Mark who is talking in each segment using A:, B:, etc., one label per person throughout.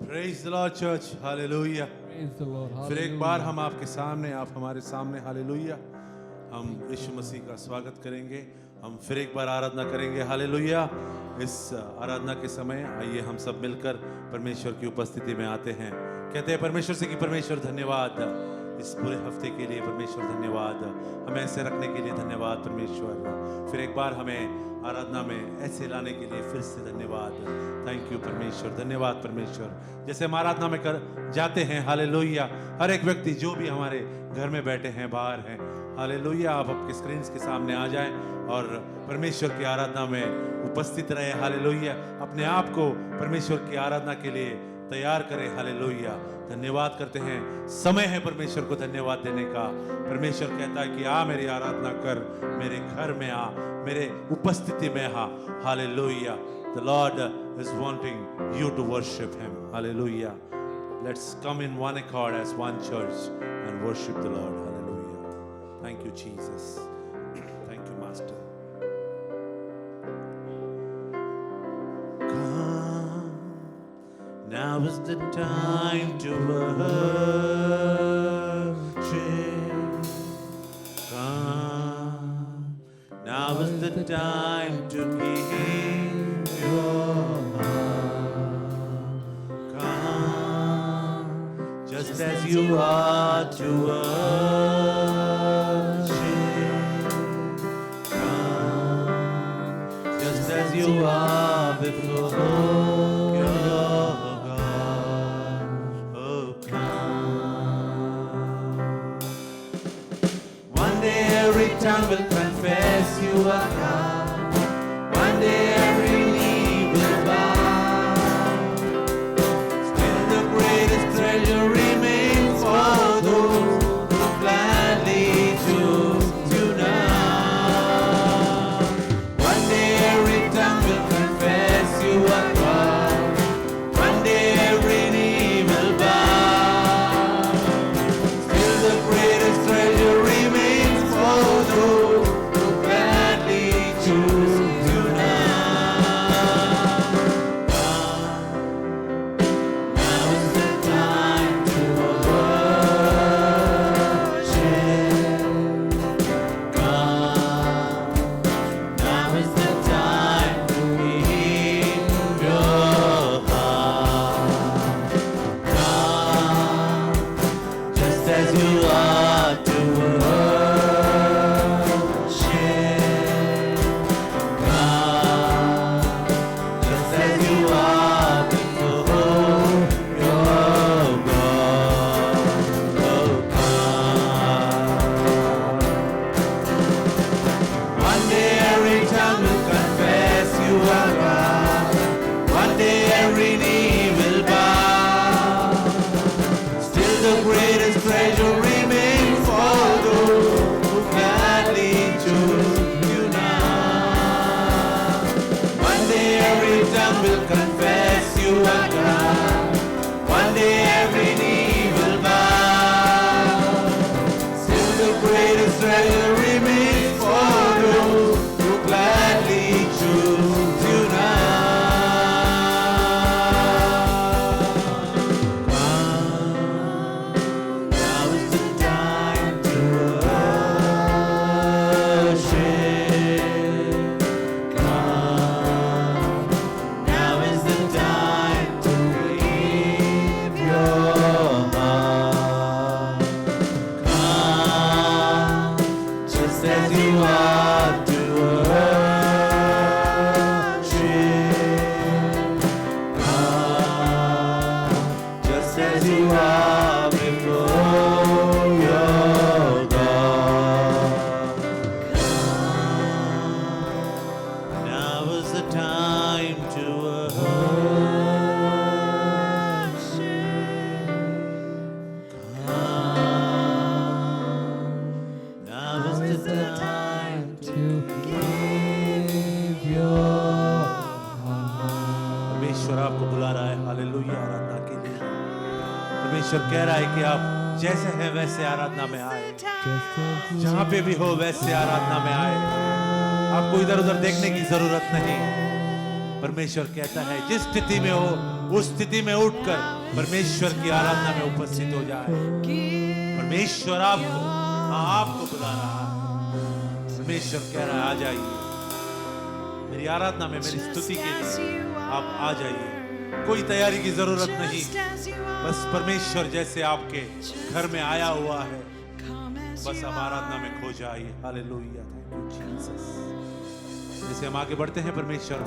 A: Praise the Lord church, hallelujah.
B: Praise the Lord.
A: फिर एक
B: Hallelujah.
A: बार हम आपके सामने, आप हमारे सामने, हालेलुया। हम यीशु मसीह का स्वागत करेंगे, हम फिर एक बार आराधना करेंगे, हालेलुया। इस आराधना के समय आइए हम सब मिलकर परमेश्वर की उपस्थिति में आते हैं। कहते हैं परमेश्वर से कि परमेश्वर धन्यवाद इस पूरे हफ्ते के लिए, परमेश्वर धन्यवाद हमें ऐसे रखने के लिए, धन्यवाद परमेश्वर। फिर एक बार हमें आराधना में ऐसे लाने के लिए फिर से धन्यवाद। थैंक यू परमेश्वर, धन्यवाद परमेश्वर। जैसे हम आराधना में कर जाते हैं, हालेलुया, हर एक व्यक्ति जो भी हमारे घर में बैठे हैं, बाहर हैं, हालेलुया, आप आपके स्क्रीन के सामने आ जाएं और परमेश्वर की आराधना में उपस्थित रहे, हालेलुया। अपने आप को परमेश्वर की आराधना के लिए तैयार करें, हालेलुया। धन्यवाद करते हैं, समय है परमेश्वर को धन्यवाद देने का। परमेश्वर कहता है कि आ मेरी आराधना कर, मेरे घर में आ, मेरे उपस्थिति में आ, hallelujah. The Lord is wanting you to worship Him, hallelujah. Let's come in one accord as one church and worship the Lord, hallelujah. Thank you Jesus, thank you Master. Come, now is the time to worship. Come, now is the time to give your heart. Come, just as you are to worship. Come, just as you are before your God. Oh, come. One day every tongue will confess you are God. One day every knee will bow. Still the greatest treasure remains for those who gladly choose to now. One day every tongue will confess you are God. One day every knee will bow. Still the greatest treasure remains for those who gladly choose to now. Now is the time to worship God. Now is the time to give your heart. Come, just as you are to worship God, just as you are before your God. Oh, come. One day every tongue will confess you are God. One day every knee will bow. Still the greatest treasure remains for those who gladly choose you now. One day every tongue will confess you are God. One day every knee will bow. Still the greatest treasure remains for those who gladly choose you now. Now is the time to worship God. Now is the time to give your heart. Come, just as you are to worship God, just as you are before your God. Now is the time to worship God. Now is the time
B: To give your heart.
A: परमेश्वर आपको बुला रहा है, hallelujah, आराधना के लिए। परमेश्वर कह रहा है कि आप जैसे हैं वैसे आराधना में आए, जहां पे भी हो वैसे आराधना में आए। आपको इधर उधर देखने की जरूरत नहीं। परमेश्वर कहता है जिस स्थिति में हो उस स्थिति में उठकर परमेश्वर की आराधना में उपस्थित हो जाए। परमेश्वर आपको बुला रहा है। परमेश्वर कह रहा है आ जाइए मेरी आराधना में, मेरी स्तुति के लिए आप आ जाइए। कोई तैयारी की जरूरत नहीं, बस परमेश्वर जैसे आपके घर में आया हुआ है, बस आप आराधना में खो जाइए। Hallelujah, thank you Jesus. जैसे हम आगे बढ़ते हैं, परमेश्वर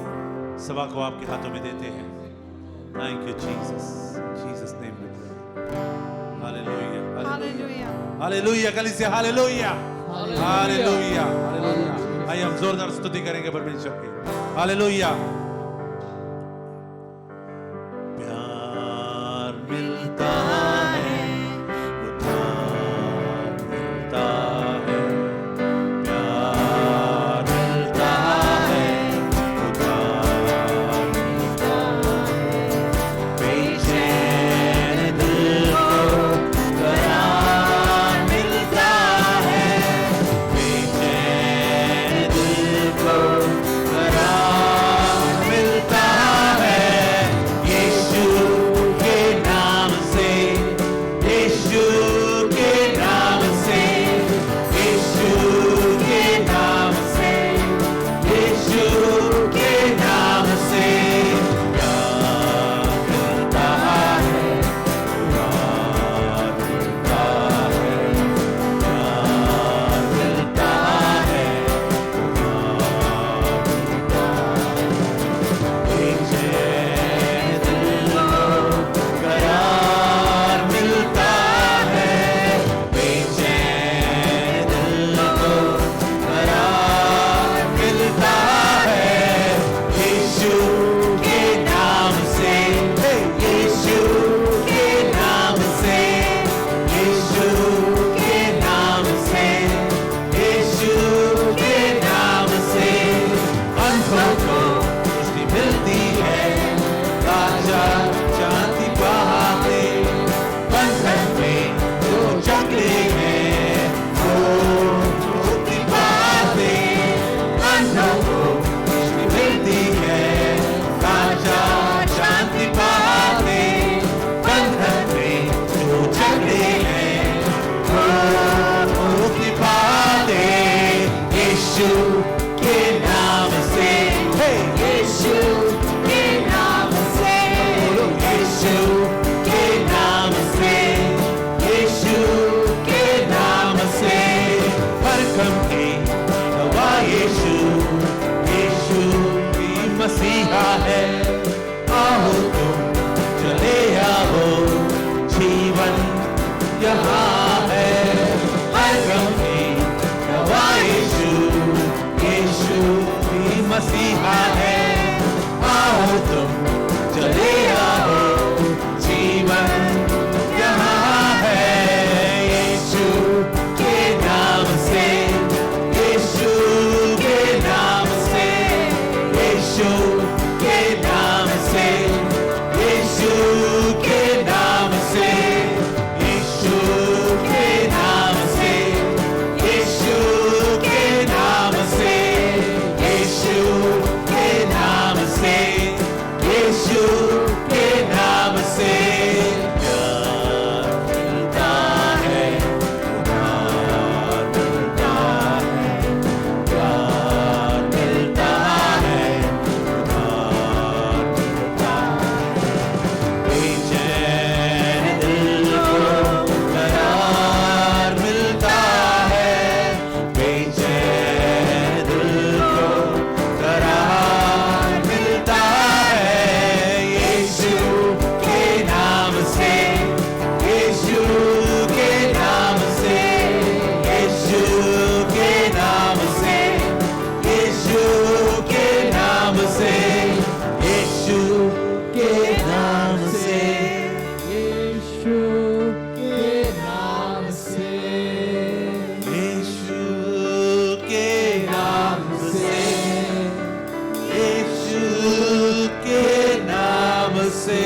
A: सभा को आपके हाथों में देते हैं। Thank you Jesus, Jesus name में। हालेलुया, हालेलुया, हालेलुया, कलीसिया हालेलुया, हालेलुया, हालेलुया। आइए हम जोरदार स्तुति करेंगे परमेश्वर की। हालेलुया। प्यार मिलता है, उधार मिलता है। प्यार मिलता है, उधार मिलता है। बेचैन दिल को करार मिलता है। बेचैन दिल को करार मिलता है। यीशु के नाम से, यीशु के नाम से, यीशु के नाम से, यीशु के नाम से प्यार मिलता है, प्यार मिलता है, प्यार मिलता है, प्यार मिलता है। बेचैन दिल को करार मिलता है। बेचैन दिल को करार मिलता है। यीशु के नाम से, यीशु के नाम से, यीशु के नाम से, यीशु के नाम से अंधों को दृष्टि मिलती है। ताजा शांति बहाते बंधन में जो जकड़े हैं वो मुक्ति पाते। अंधों को दृष्टि मिलती है। ताजा शांति बहाते बंधन में जो जकड़े हैं वो मुक्ति पाते। यीशु के नाम से, यीशु के नाम से, यीशु के नाम से, यीशु के नाम से हर गम की दवा यीशु, यीशु की मसीहा है। आओ तुम चले आओ, जीवन यहाँ है। हर गम की दवा यीशु, यीशु की मसीहा है। आओ तुम चले आओ, जीवन यहाँ है। यीशु के नाम से, यीशु के नाम से, यीशु के नाम से, यीशु के नाम से, यीशु के नाम से, यीशु के नाम से, यीशु के नाम से, यीशु के नाम से प्यार मिलता है, उधार मिलता है। प्यार मिलता है, उधार मिलता है। बेचैन दिल को करार मिलता है। बेचैन दिल को करार मिलता है। यीशु के नाम से, यीशु के नाम से, यीशु के नाम से, यीशु के नाम से, यीशु के नाम से,
B: यीशु के नाम से,
A: यीशु के नाम से, यीशु के नाम से।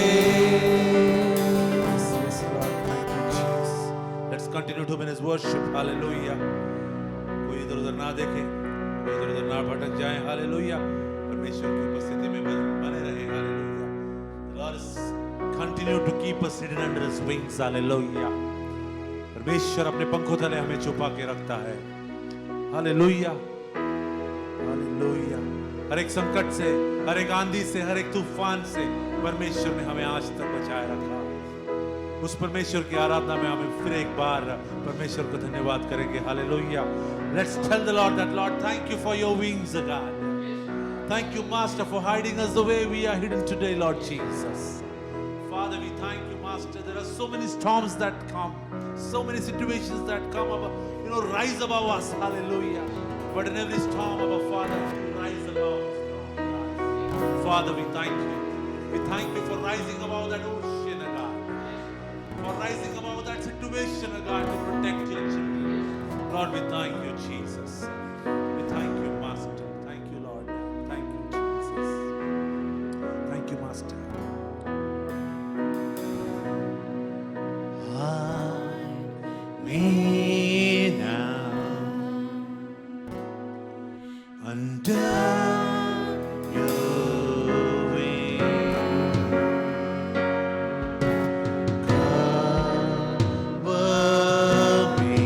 A: Let's continue to be in His worship. Hallelujah. कोई इधर उधर ना देखे, कोई इधर उधर ना भटक जाए। हालेलुया। परमेश्वर की उपस्थिति में बने रहे hallelujah Lord continue to keep us hidden under his wings hallelujah परमेश्वर अपने पंखों तले हमें छुपा के रखता है हालेलुया हालेलुया हर एक संकट से हर एक आंधी से हर एक तूफान से परमेश्वर ने हमें आज तक बचाए रखा उस परमेश्वर की आराधना में हमें फिर एक बार परमेश्वर को धन्यवाद करेंगे hallelujah let's tell the Lord that Lord thank you for your wings God thank you master for hiding us the way we are hidden today Lord Jesus Father, we thank you, Master. There are so many storms that come, so many situations that come above, rise above us. Hallelujah. But in every storm, our Father, you rise above us. Father, we thank you. We thank you for rising above that ocean, God. For rising above that situation, God, to protect your children. Lord, we thank you, Jesus. We thank you, Master. Thank you, Lord. Thank you, Jesus. Thank you, Master. Me now under your wing, cover me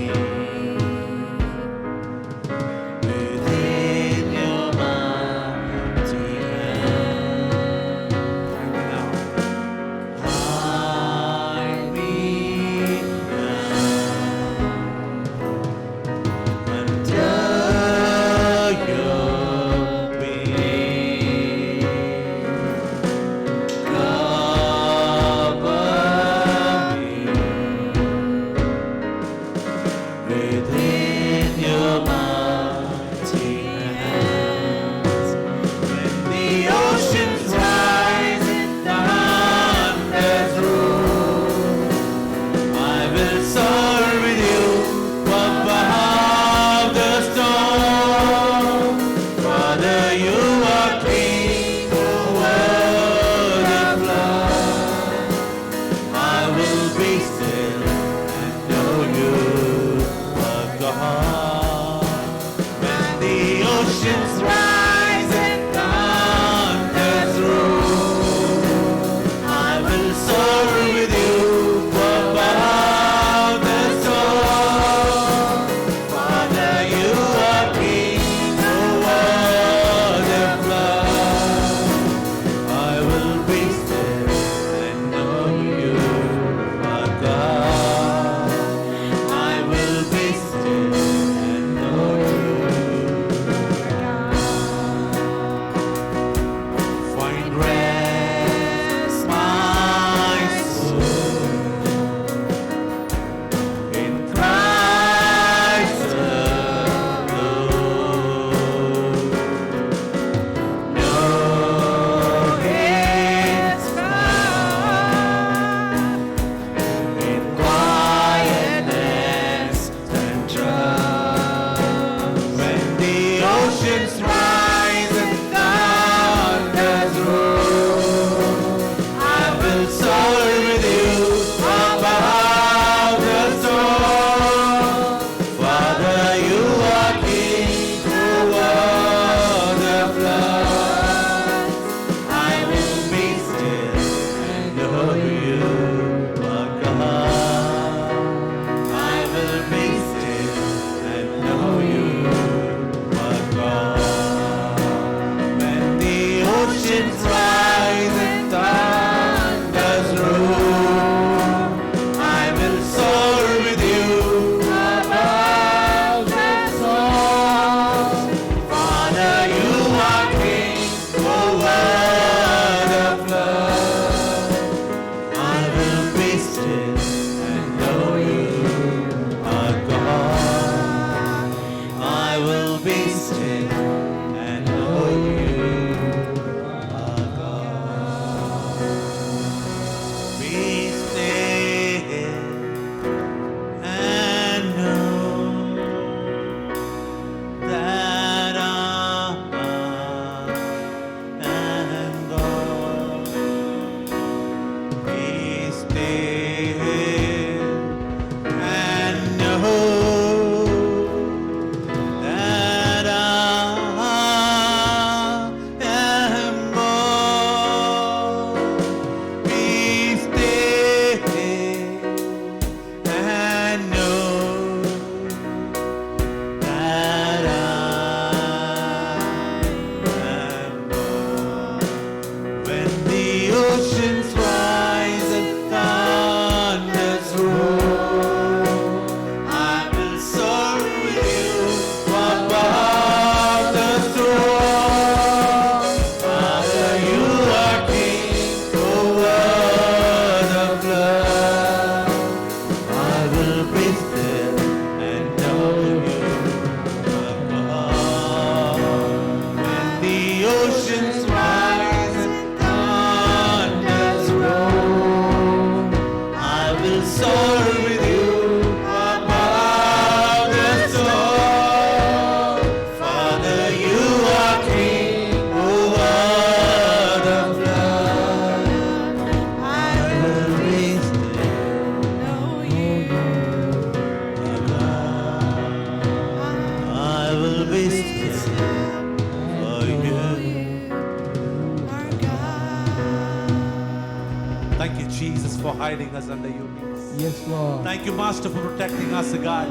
A: Thank you, Jesus, for hiding us under your wings.
B: Yes, Lord.
A: Thank you, Master, for protecting us, God.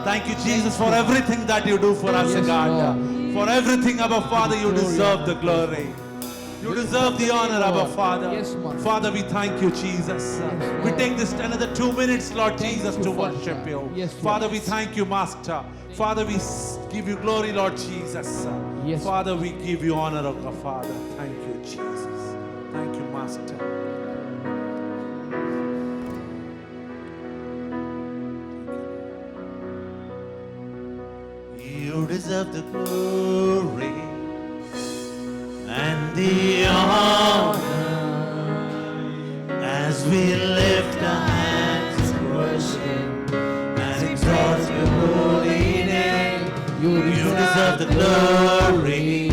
A: Thank you, Jesus, for everything that you do for us,
B: Yes,
A: God.
B: Lord.
A: For everything, Abba Father, you deserve the glory. You deserve the honor, Abba
B: Lord.
A: Father.
B: Yes, Master.
A: Father, we thank you, Jesus. We
B: Lord.
A: take this another 2 minutes, Lord Jesus,
B: you,
A: to
B: Father.
A: worship you.
B: Yes, Lord.
A: Father, we thank you, Master. Father, we give you glory, Lord Jesus.
B: Yes.
A: Father, we give you honor, oh God, Father. Thank you, Jesus. Thank you, Master. You deserve the glory and the honor as we lift our hands in worship and exalt your holy name. You deserve the glory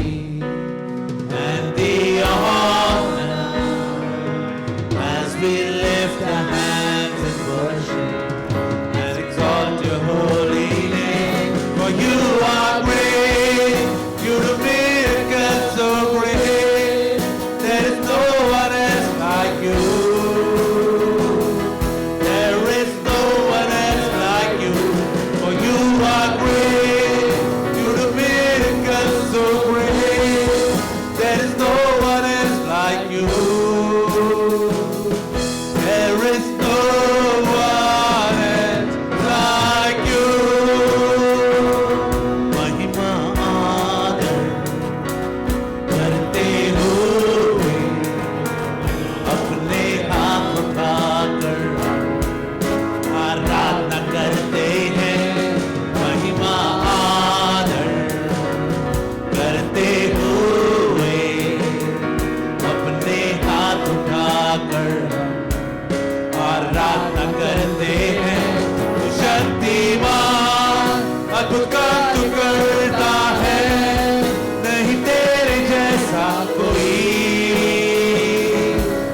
A: and the honor as we lift our hands in worship and exalt your holy name. For you are great, you do miracles so great. There is no one else like you. There is no one else like you. For you are great, you do miracles so great. There is no one else like you. There is no one else like you. महिमा आदर करते हुए अपने हाथ उठाकर आराधना करते हैं। महिमा आदर करते हुए अपने हाथ उठाकर आराधना करते हैं। तू शक्तिमान अद्भुत काम तू करता है, नहीं तेरे जैसा कोई,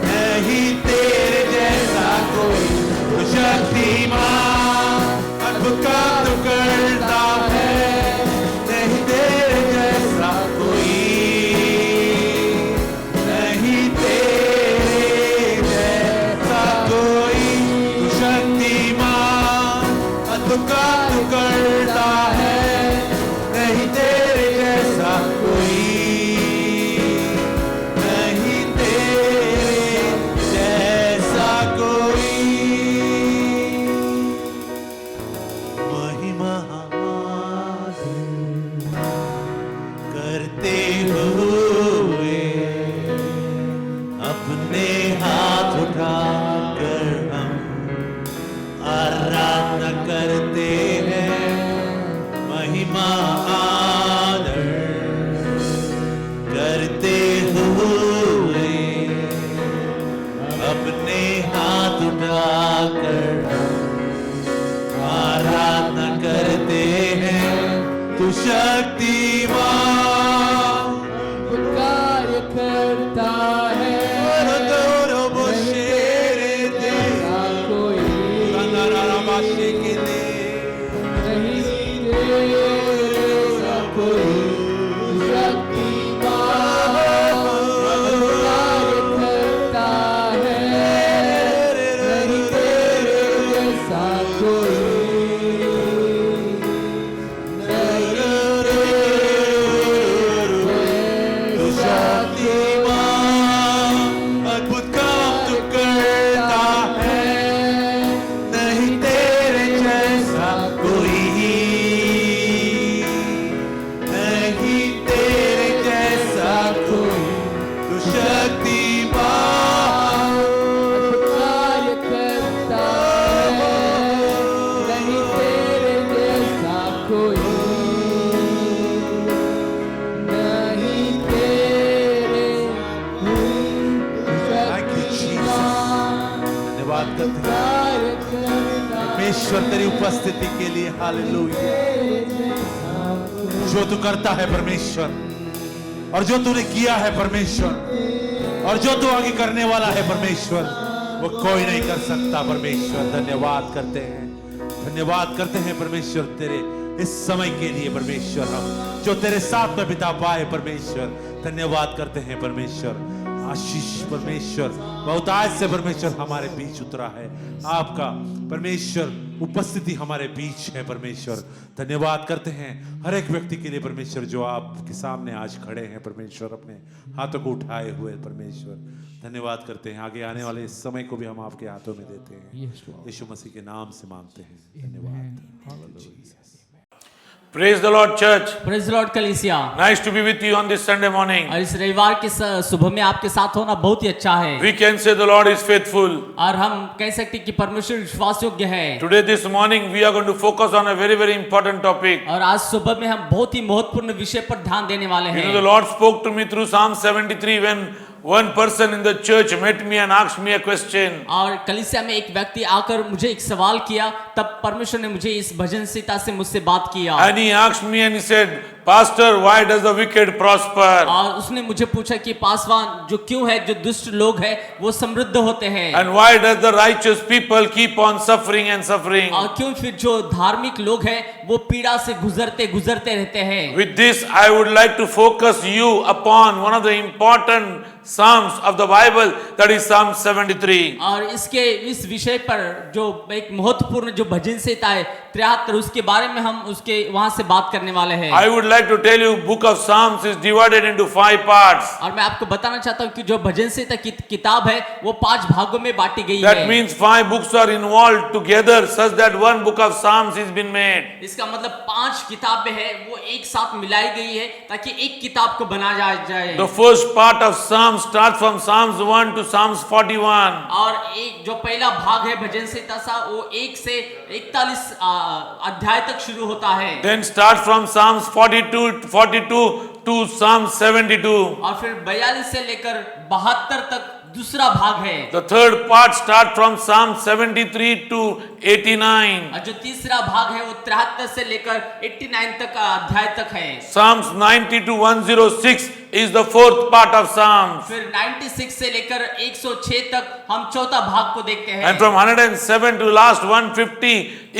A: नहीं तेरे जैसा कोई। तू शक्तिमान अद्भुत काम तू करता है, नहीं तेरे जैसा कोई, नहीं तेरे जैसा कोई। तू शक्तिमान अद्भुत काम तू करता है, नहीं तेरे जैसा कोई, नहीं तेरे जैसा कोई। महिमा करते हुए अपने हाथ उठाकर हम आराधना करते हैं। महिमा आदर करते हुए अपने हाथ उठाकर हम आराधना करते हैं। तू शक्तिमान
B: कार्य करता है, ऐसा कोई नहीं तेरा कोई। शक्तिमान कार्य करता है, नहीं तेरे जैसा कोई, नहीं
A: तू शक्तिमान अद्भुत काम तू करता है, नहीं तेरे जैसा कोई, नहीं तेरे जैसा कोई। तू शक्तिमान
B: कार्य करता है, नहीं तेरे जैसा कोई, नहीं तेरे
A: Thank you, Jesus. धन्यवाद करते हैं
B: कार्य करता
A: परमेश्वर तेरी उपस्थिति के लिए। हालेलुया। जो तू करता है परमेश्वर, और जो तूने किया है परमेश्वर, और जो तू आगे करने वाला है परमेश्वर, वो कोई नहीं कर सकता परमेश्वर। धन्यवाद करते हैं, धन्यवाद करते हैं परमेश्वर तेरे इस समय के लिए परमेश्वर। हम जो तेरे साथ में बिता पाए परमेश्वर, धन्यवाद करते हैं परमेश्वर। आशीष परमेश्वर, बहुतायत से परमेश्वर हमारे बीच उतरा है। आपका परमेश्वर उपस्थिति हमारे बीच है। परमेश्वर धन्यवाद करते हैं हर एक व्यक्ति के लिए परमेश्वर, जो आपके सामने आज खड़े हैं परमेश्वर, अपने हाथों को उठाए हुए परमेश्वर धन्यवाद करते हैं। आगे आने वाले इस समय को भी हम आपके हाथों में देते हैं, यीशु मसीह के नाम से मांगते हैं, धन्यवाद।
C: Praise the Lord, church.
B: Praise the Lord कलीसिया।
C: Nice to be with you on this Sunday morning.
B: और इस रविवार के सुबह में आपके साथ होना बहुत ही अच्छा है।
C: We can say the Lord is faithful.
B: और हम कह सकते हैं कि परमेश्वर विश्वास योग्य है।
C: Today, this morning, we are going to focus on a very, very important topic.
B: और आज सुबह में हम बहुत ही महत्वपूर्ण विषय पर ध्यान देने वाले
C: You know,
B: हैं।
C: the Lord spoke to me through Psalm 73 when one person in the church met me and asked me a question.
B: और कलीसिया में एक व्यक्ति आकर मुझे एक सवाल किया, तब परमेश्वर ने मुझे इस भजन संहिता से मुझसे बात किया।
C: And he asked me and he said, Pastor, why does the wicked prosper?
B: और उसने मुझे पूछा कि पासवान, जो क्यों है जो दुष्ट लोग हैं वो समृद्ध होते हैं,
C: And why does the righteous people keep on suffering and suffering?
B: और क्यों फिर जो धार्मिक लोग हैं वो पीड़ा से गुजरते गुजरते रहते हैं।
C: With this, I would like to focus you upon one of the important Psalms of the Bible, that is Psalm 73.
B: और इस विषय पर जो एक महत्वपूर्ण जो भजन संहिता है 73, उसके बारे में हम उसके वहां से बात करने वाले हैं।
C: I would like to tell you, book of Psalms is divided into 5 parts.
B: और मैं आपको बताना चाहता हूँ कि जो भजन संहिता की किताब है वो 5 भागों में बांटी गई
C: That
B: है।
C: means 5 books are involved together such that one book of Psalms has been made.
B: इसका मतलब 5 किताबें हैं वो एक साथ मिलाई गई है ताकि एक किताब को बनाया जाए।
C: The first part of Psalms starts from Psalms 1 to Psalms 41.
B: और एक जो पहला भाग है भजन संहिता सा वो 1 से 41 अध्याय तक शुरू होता है।
C: Then starts from Psalms 42 to Psalms 72.
B: और फिर 42 से लेकर 72 तक दूसरा भाग है।
C: The third part starts from Psalm 73 to 89.
B: और जो तीसरा भाग है वो 73 से लेकर 89 तक का अध्याय तक है।
C: Psalms 90 to 106 is the fourth part of Psalms.
B: फिर 96 से लेकर 106 तक हम चौथा भाग को देखते हैं।
C: And from 107 to last 150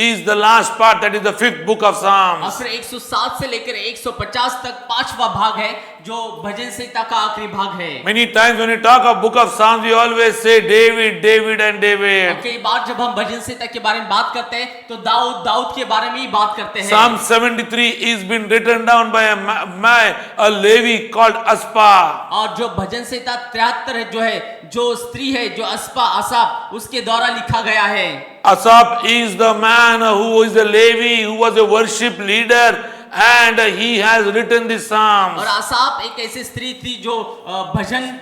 C: is the last part, that is the fifth book of
B: और
C: Psalms.
B: फिर 107 से लेकर 150 तक 5वां भाग है जो भजन संहिता का आखिरी भाग है।
C: Many times when we talk of book of Psalms, we always say David, David and
B: और
C: David.
B: कई बार जब हम भजन संहिता के बारे में बात करते हैं तो दाऊद के बारे में ही बात करते हैं।
C: Psalm 73 is been written down by a Levi called Aspa.
B: और जो भजन संहिता 73 है जो स्त्री है जो अस्पा असाप उसके द्वारा लिखा गया है।
C: Asaph is the man who is a Levi, who was a worship leader, and he has written this Psalms.
B: और असाप एक ऐसी स्त्री थी जो भजन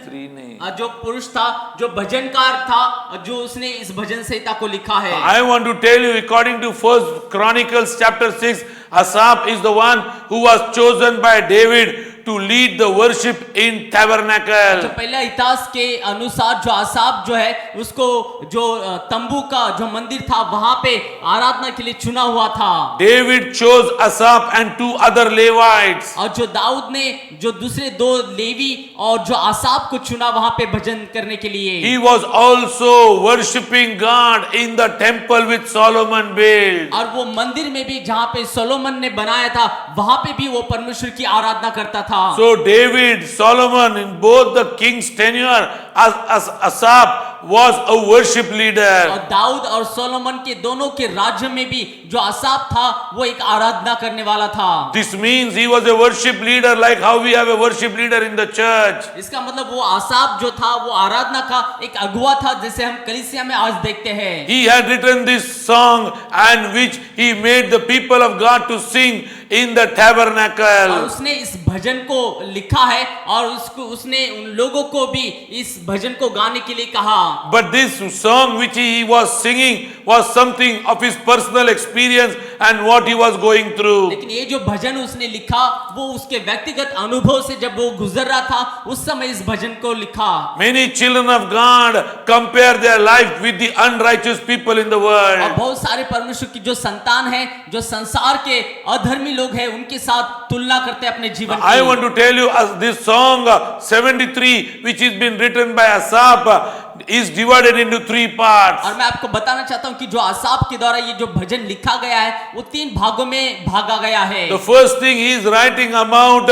B: जो पुरुष था जो भजनकार था जो उसने इस भजन संहिता को लिखा है।
C: I want to tell you, according to 1 Chronicles chapter 6, Asaph is the one who was chosen by David to lead the worship in tabernacle.
B: जो पहला इतिहास के अनुसार जो असाप जो है उसको जो तंबू का जो मंदिर था वहां पे आराधना के लिए चुना हुआ था।
C: David chose Asaph and 2 other Levites.
B: और जो दाऊद ने जो दूसरे 2 लेवी और जो असाप को चुना वहां पे भजन करने के लिए।
C: He was also worshiping God in the temple which Solomon built.
B: और वो मंदिर में भी जहाँ पे सोलोमन ने बनाया था वहां पे भी वो परमेश्वर की आराधना करता था।
C: So David, Solomon, in both the king's tenure, Asaph was a worship leader.
B: और दाऊद और सोलोमन के दोनों के राज्य में भी जो असाप था वो एक आराधना करने वाला था।
C: This means he was a worship leader like how we have a worship leader in the church.
B: इसका मतलब वो असाप जो था वो आराधना का एक अगुवा था जैसे हम कलीसिया में आज देखते हैं।
C: He had written this song and which he made the people of God to sing in the
B: और
C: tabernacle.
B: उसने इस भजन को लिखा है और उसने उन लोगों को भी इस भजन को गाने के लिए कहा।
C: But this song which he was singing was something of his personal experience and what he was going through.
B: लेकिन ये जो भजन उसने लिखा वो उसके व्यक्तिगत अनुभव से जब वो गुजर रहा था उस समय इस भजन को लिखा।
C: Many children of God compare their life with the unrighteous people in the
B: और
C: world.
B: बहुत सारे परमेश्वर की जो संतान है जो संसार के अधर्मी लोग हैं उनके साथ तुलना करते हैं अपने जीवन
C: I
B: की।
C: want to tell you, as this song 73 which has been written by Asaph is divided into 3 parts.
B: और मैं आपको बताना चाहता हूं कि जो असाप के द्वारा ये जो भजन लिखा गया है वो 3 भागों में भागा गया है।
C: The first thing he is writing about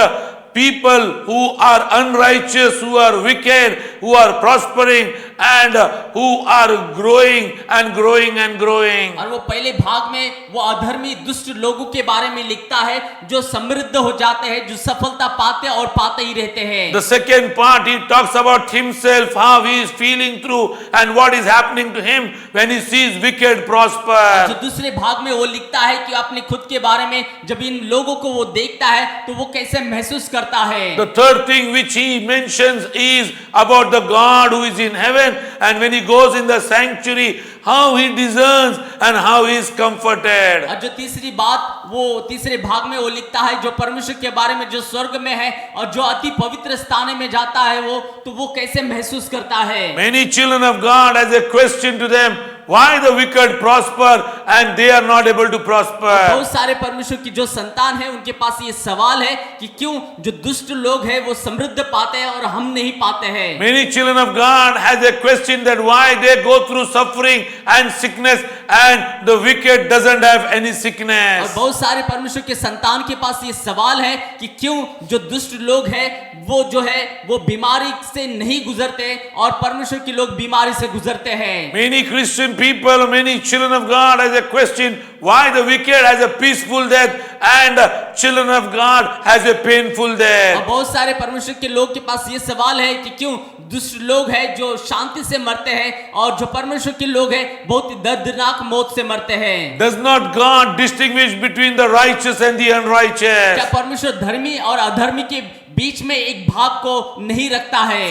C: people who are unrighteous, who are wicked, who are prospering and who are growing and growing and growing.
B: और वो पहले भाग में वो अधर्मी दुष्ट लोगों के बारे में लिखता है जो समृद्ध हो जाते हैं, जो सफलता पाते और पाते ही रहते हैं।
C: The second part, he talks about himself, how he is feeling through and what is happening to him when he sees wicked prosper.
B: जो दूसरे भाग में वो लिखता है कि अपने खुद के बारे में जब इन लोगों को वो देखता है तो वो कैसे महसूस करता है।
C: The third thing which he mentions is about the God who is in heaven, and when he goes in the sanctuary, how he discerns and how he is comforted.
B: और जो तीसरी बात वो तीसरे भाग में वो लिखता है जो परमेश्वर के बारे में जो स्वर्ग में है और जो अति पवित्र स्थान में जाता है वो तो वो कैसे महसूस करता है।
C: Many children of God, as a question to them, why the wicked prosper and they are not able to prosper?
B: बहुत सारे परमेश्वर की जो संतान है उनके पास ये सवाल है कि क्यों जो दुष्ट लोग हैं वो समृद्ध पाते हैं और हम नहीं पाते हैं।
C: Many children of God has a question that why they go through suffering and sickness and the wicked doesn't have any
B: और
C: sickness.
B: बहुत सारे परमेश्वर के संतान के पास ये सवाल है कि क्यों जो दुष्ट लोग हैं वो जो है वो बीमारी से नहीं गुजरते और परमेश्वर के लोग बीमारी से गुजरते हैं।
C: Many Christian people, many children of God has a question why the wicked has a peaceful death and children of God has a painful
B: और
C: death.
B: बहुत सारे परमेश्वर के लोग के पास ये सवाल है कि क्यों दुष्ट लोग हैं जो शांति से मरते हैं और जो परमेश्वर के लोग हैं बहुत ही दर्दनाक मौत से मरते हैं।
C: Does not God distinguish between the righteous and the
B: क्या
C: unrighteous?
B: परमेश्वर धर्मी और अधर्मी के बीच में एक भाग को नहीं रखता है,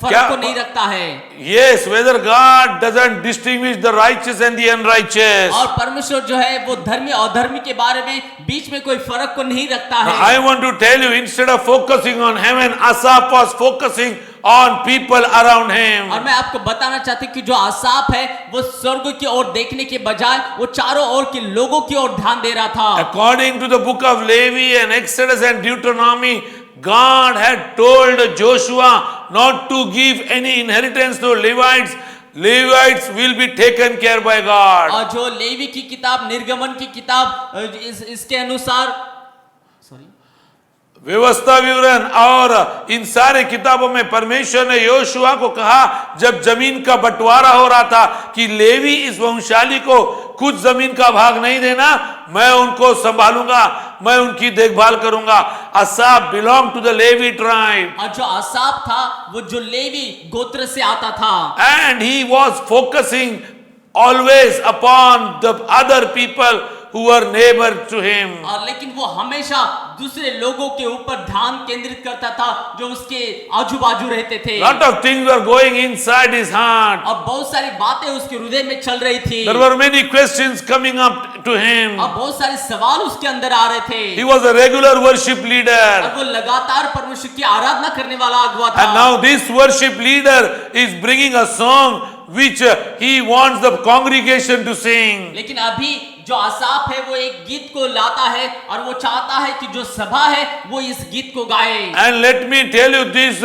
C: फर्क
B: को नहीं रखता है।
C: Yes, whether God doesn't distinguish the righteous and the unrighteous.
B: और परमेश्वर जो है वो धर्मी और अधर्मी के बारे में बीच में कोई फर्क को नहीं रखता है।
C: I want to tell you, instead of focusing on heaven, Asaph was focusing on people around him.
B: और मैं आपको बताना चाहती हूँ कि जो आसाफ है वो स्वर्ग की ओर देखने के बजाय वो चारों ओर के लोगों की ओर ध्यान दे रहा था।
C: According to the book of Levi and Exodus and Deuteronomy, God had told Joshua not to give any inheritance to Levites. Levites will be taken care by God.
B: और जो लेवी की किताब निर्गमन की किताब इसके अनुसार
C: व्यवस्था विवरण और इन सारे किताबों में परमेश्वर ने योशुआ को कहा जब जमीन का बंटवारा हो रहा था कि लेवी इस वंशाली को कुछ जमीन का भाग नहीं देना, मैं उनको संभालूंगा, मैं उनकी देखभाल करूंगा। Asaf belong to the Levi tribe.
B: और जो असाफ था वो जो लेवी गोत्र से आता था।
C: And he was focusing always upon the other people who were neighbor to him.
B: और लेकिन वो हमेशा दूसरे लोगों के ऊपर ध्यान केंद्रित करता था जो उसके आजू बाजू रहते थे।
C: Lot of things were going inside his heart.
B: और बहुत सारी बातें उसके हृदय में चल रही थी।
C: There were many questions coming up to him.
B: और बहुत सारे सवाल उसके अंदर आ रहे थे।
C: He was a regular worship leader.
B: और वो लगातार परमेश्वर की आराधना करने वाला अगुवा था।
C: And now this worship leader is bringing a song which he wants the congregation to sing.
B: लेकिन अभी जो आसाफ है वो एक गीत को लाता है और वो चाहता है कि जो सभा है वो इस गीत को गाए।
C: And let me tell you, this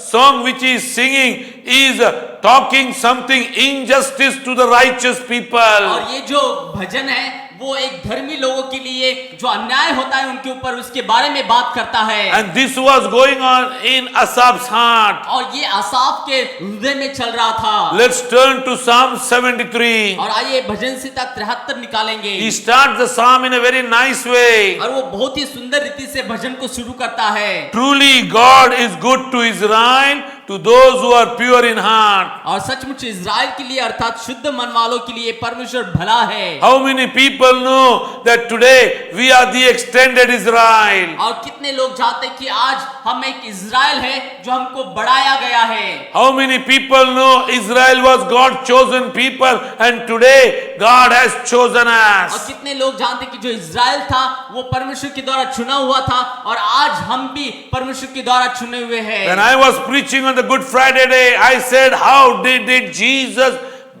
C: song which he is singing is talking something injustice to the righteous people.
B: और ये जो भजन है वो एक धर्मी लोगों के लिए जो अन्याय होता है उनके ऊपर उसके बारे में बात करता है।
C: And this was going on in Asaph's heart.
B: और ये आसाफ के हृदय में चल रहा था।
C: Let's turn to Psalm 73.
B: और आइए भजन संहिता 73 निकालेंगे।
C: He starts the psalm in a very nice way.
B: और वो बहुत ही सुंदर रीति से भजन को शुरू करता है।
C: Truly God is good to Israel, to those who are pure in heart.
B: और सचमुच इज़राइल के लिए अर्थात शुद्ध मन वालों के लिए परमेश्वर भला है।
C: How many people know that today we are the extended Israel?
B: और कितने लोग जानते हैं कि आज हम एक इज़राइल है जो हमको बढ़ाया गया है।
C: How many people know Israel was God's chosen people and today God has chosen
B: और
C: us?
B: कितने लोग जानते हैं कि जो इज़राइल था वो परमेश्वर के द्वारा चुना हुआ था और आज हम भी परमेश्वर के द्वारा चुने हुए हैं।
C: When I was preaching on the Good Friday day, I said, how did Jesus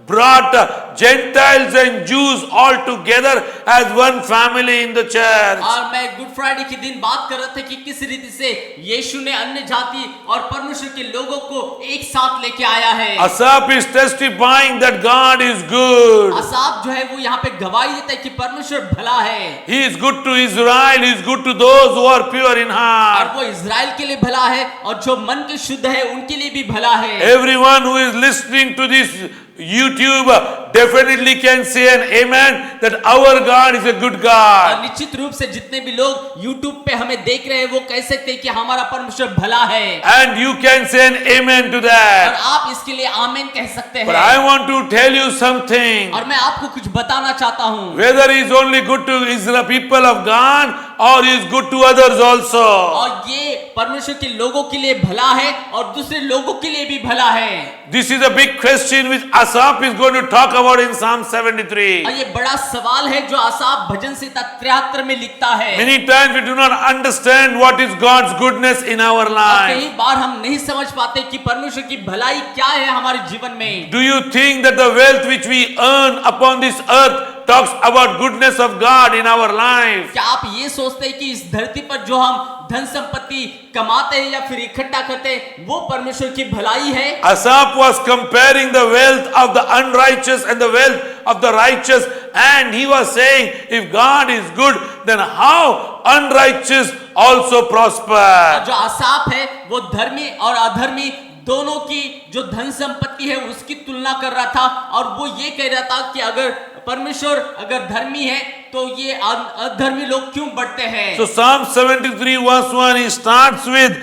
C: brought Gentiles and Jews all together as one family in the church.
B: और मैं गुड फ्राइडे के दिन बात कर रहा था कि किस रीति से यीशु ने अन्य जाति और परमेश्वर के लोगों को एक साथ लेके आया है।
C: Asaph is testifying that God is good.
B: Asaf जो है वो यहाँ पे गवाही देता है कि परमेश्वर भला है।
C: He is good to Israel, He is good to those who are pure in
B: और
C: heart.
B: वो इज़राइल के लिए भला है और जो मन के शुद्ध है उनके लिए भी भला है।
C: Everyone who is listening to this YouTube definitely can say an amen that our God is a good
B: और
C: God.
B: निश्चित रूप से जितने भी लोग YouTube पे हमें देख रहे हैं वो कह सकते हैं कि हमारा परमेश्वर भला है।
C: And you can say an amen to
B: और
C: that.
B: आप इसके लिए आमीन कह सकते
C: But
B: हैं।
C: I want to tell you something.
B: और मैं आपको कुछ बताना चाहता हूँ,
C: Whether He is only good to Israel, people of God, or He is good to others also.
B: और ये परमेश्वर के लोगों के लिए भला है और दूसरे लोगों के लिए भी भला है।
C: This is a big question which Asaph is going to talk about in Psalm 73.
B: और ये बड़ा सवाल है जो आसाफ भजन संहिता 73 में लिखता है।
C: Many times we do not understand what is God's goodness in our
B: और
C: life.
B: कई बार हम नहीं समझ पाते कि परमेश्वर की भलाई क्या है हमारे जीवन में।
C: Do you think that the wealth which we earn upon this earth talks about goodness of God in our life?
B: क्या आप ये सोचते हैं कि इस धरती पर जो हम धन संपत्ति कमाते हैं या फिर इकट्ठा करते हैं वो परमेश्वर की भलाई है?
C: Asaph was comparing the wealth of the unrighteous and the wealth of the righteous, and he was saying, if God is good, then how unrighteous also prosper?
B: जो आसाफ है वो धर्मी और अधर्मी दोनों की जो धन संपत्ति है उसकी तुलना कर रहा था और वो ये कह रहा था कि अगर परमेश्वर अगर धर्मी है तो ये अधर्मी लोग क्यों बढ़ते हैं?
C: So Psalm 73 verse 1, he starts with,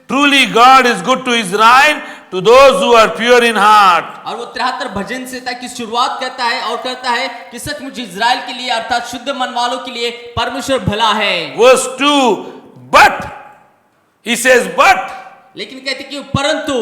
C: truly God is good to Israel, to those who are pure in heart.
B: और वो 73 भजन संहिता की शुरुआत करता है और कहता है कि सचमुच इज़राइल के लिए अर्थात शुद्ध मन वालों के लिए परमेश्वर भला है।
C: Verse 2, but, he says but,
B: लेकिन कहते कि परंतु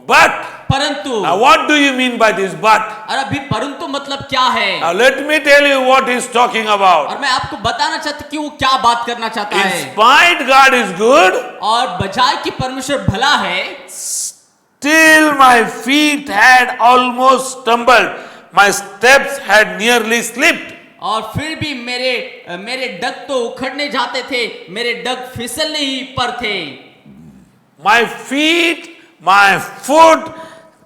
C: but. Now what do you mean by this but?
B: और अभी परंतु मतलब क्या है?
C: Now let me tell you what he's talking about.
B: और मैं आपको बताना चाहता हूं कि वो क्या बात करना चाहता
C: In
B: है।
C: spite God is good,
B: और बजाय कि परमेश्वर भला है,
C: still my feet had almost stumbled. My steps had nearly slipped.
B: और फिर भी मेरे डग तो उखड़ने जाते थे, मेरे डग फिसलने ही पर थे।
C: My feet, my foot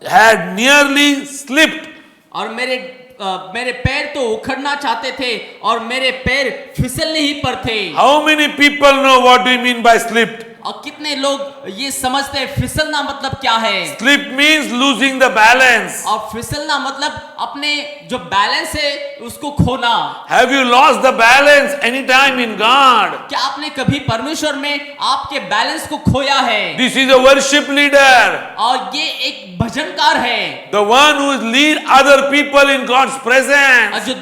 C: had nearly slipped.
B: और मेरे पैर तो उखड़ना चाहते थे और मेरे पैर फिसलने ही पर थे।
C: How many people know what do you mean by slipped?
B: और कितने लोग ये समझते हैं फिसलना मतलब क्या है?
C: Slip means losing the balance.
B: और फिसलना मतलब अपने जो बैलेंस है उसको खोना।
C: Have you lost the balance anytime in God?
B: क्या आपने कभी परमेश्वर में आपके बैलेंस को खोया है?
C: This is a worship leader.
B: और ये एक भजनकार है,
C: The one who lead other people in God's
B: और
C: presence.
B: जो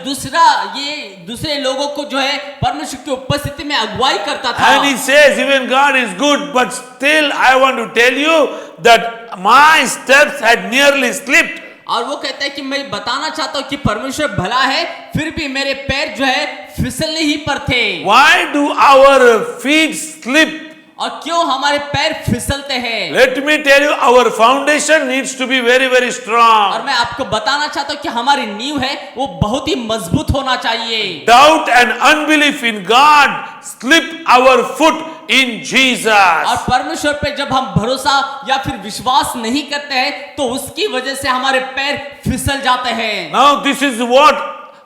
B: दूसरे लोगों को जो है परमेश्वर की उपस्थिति में अगुवाई करता था।
C: And he says, even God is good, but still I want to tell you that my steps had nearly slipped.
B: और वो कहता है कि मैं बताना चाहता हूँ कि परमेश्वर भला है, फिर भी मेरे पैर जो है फिसलने ही पर थे।
C: Why do our feet slip?
B: और क्यों हमारे पैर फिसलते हैं?
C: Let me tell you, our foundation needs to be very, very
B: और
C: strong.
B: मैं आपको बताना चाहता हूँ कि हमारी नींव है वो बहुत ही मजबूत होना चाहिए।
C: Doubt and unbelief in God slip our foot in
B: और
C: Jesus.
B: परमेश्वर पे जब हम भरोसा या फिर विश्वास नहीं करते हैं तो उसकी वजह से हमारे पैर फिसल जाते हैं।
C: Now this is what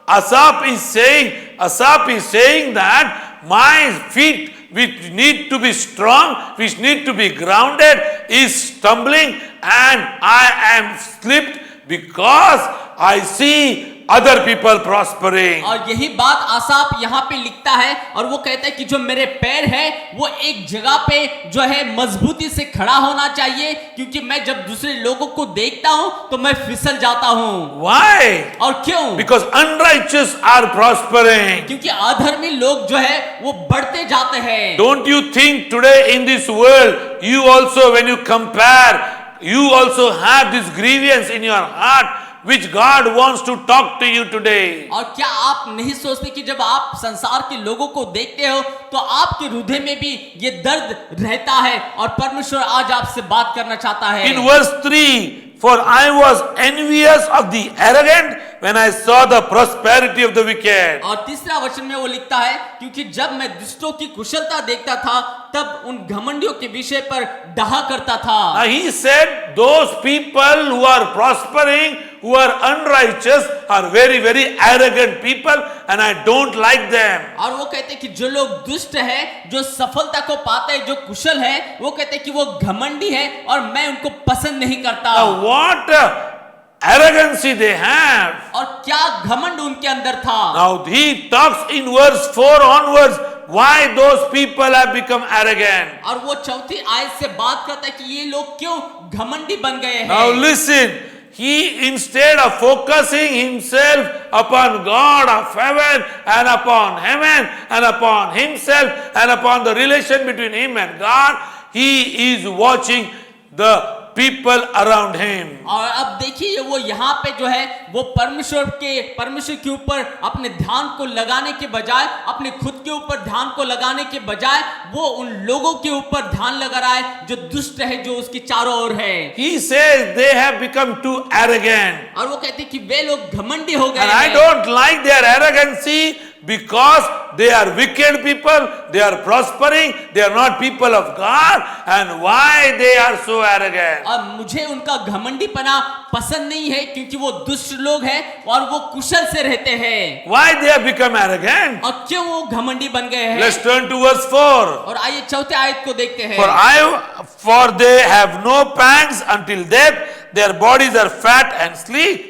C: Asaph is saying. Asaph is saying that my feet, which need to be strong, which need to be grounded, is stumbling, and I am slipped because I see other people prospering.
B: और यही बात आसाफ यहाँ पे लिखता है और वो कहता है कि जो मेरे पैर है वो एक जगह पे जो है मजबूती से खड़ा होना चाहिए, क्योंकि मैं जब दूसरे लोगों को देखता हूँ तो मैं फिसल जाता हूँ।
C: Why?
B: और क्यों?
C: Because unrighteous are prospering.
B: क्योंकि अधर्मी लोग जो है वो बढ़ते जाते हैं।
C: Don't you think today in this world, you also, when you compare, you also have this grievance in your heart, which God wants to talk to you today.
B: और क्या आप नहीं सोचते कि जब आप संसार के लोगों को देखते हो तो आपके हृदय में भी ये दर्द रहता है और परमेश्वर आज आपसे बात करना चाहता है।
C: In verse 3, For I was envious of the arrogant when I saw the prosperity of the wicked.
B: और तीसरा वचन में वो लिखता है, क्योंकि जब मैं दुष्टों की कुशलता देखता था तब उन घमंडियों के विषय पर डहा करता था।
C: Now he said, those people who are prospering, who are unrighteous, are very, very arrogant people, and I don't like them.
B: और वो कहते कि जो लोग दुष्ट है, जो सफलता को पाते हैं, जो कुशल है, वो कहते कि वो घमंडी है और मैं उनको पसंद नहीं करता।
C: Now what arrogancy they have.
B: और क्या घमंड उनके अंदर था।
C: Now he talks in verse 4 onwards why those people have become arrogant.
B: और वो चौथी आयत से बात करता है कि ये लोग क्यों घमंडी बन गए
C: Now
B: हैं।
C: listen, he instead of focusing himself upon God of heaven and upon himself and upon the relation between him and God, he is watching the people around him.
B: और अब देखिए वो यहाँ पे जो है वो परमेश्वर के ऊपर अपने ध्यान को लगाने के बजाय, अपने खुद के ऊपर ध्यान को लगाने के बजाय वो उन लोगों के ऊपर ध्यान लगा रहा है जो दुष्ट है, जो उसके चारों ओर है।
C: He says they have become too arrogant.
B: और वो कहते कि वे लोग घमंडी हो गए
C: And I
B: हैं।
C: don't like their arrogancy because they are wicked people, they are prospering, they are not people of God, and why they are so arrogant.
B: और मुझे उनका घमंडीपना पसंद नहीं है क्योंकि वो दुष्ट लोग हैं और वो कुशल से रहते हैं।
C: Why they have become arrogant?
B: और क्यों वो घमंडी बन गए हैं?
C: Let's turn to verse 4.
B: और आइए चौथे आयत को देखते हैं।
C: For they have no pangs until death, their bodies are fat and sleek.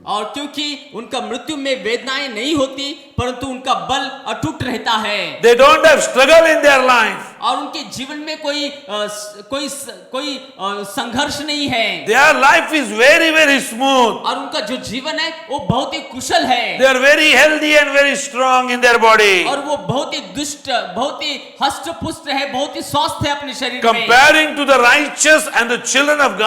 B: और क्योंकि उनका मृत्यु में वेदनाएं नहीं होती परंतु उनका बल अटूट रहता है।
C: They don't have struggle in their life.
B: और उनके जीवन में कोई संघर्ष नहीं है।
C: Their life is very, very smooth.
B: और उनका जो जीवन है वो बहुत ही कुशल है।
C: They are very healthy and very strong in their body.
B: और वो बहुत ही दुष्ट, बहुत ही हष्ट पुष्ट है, बहुत ही स्वस्थ है अपने शरीर में।
C: Comparing to the righteous and the children of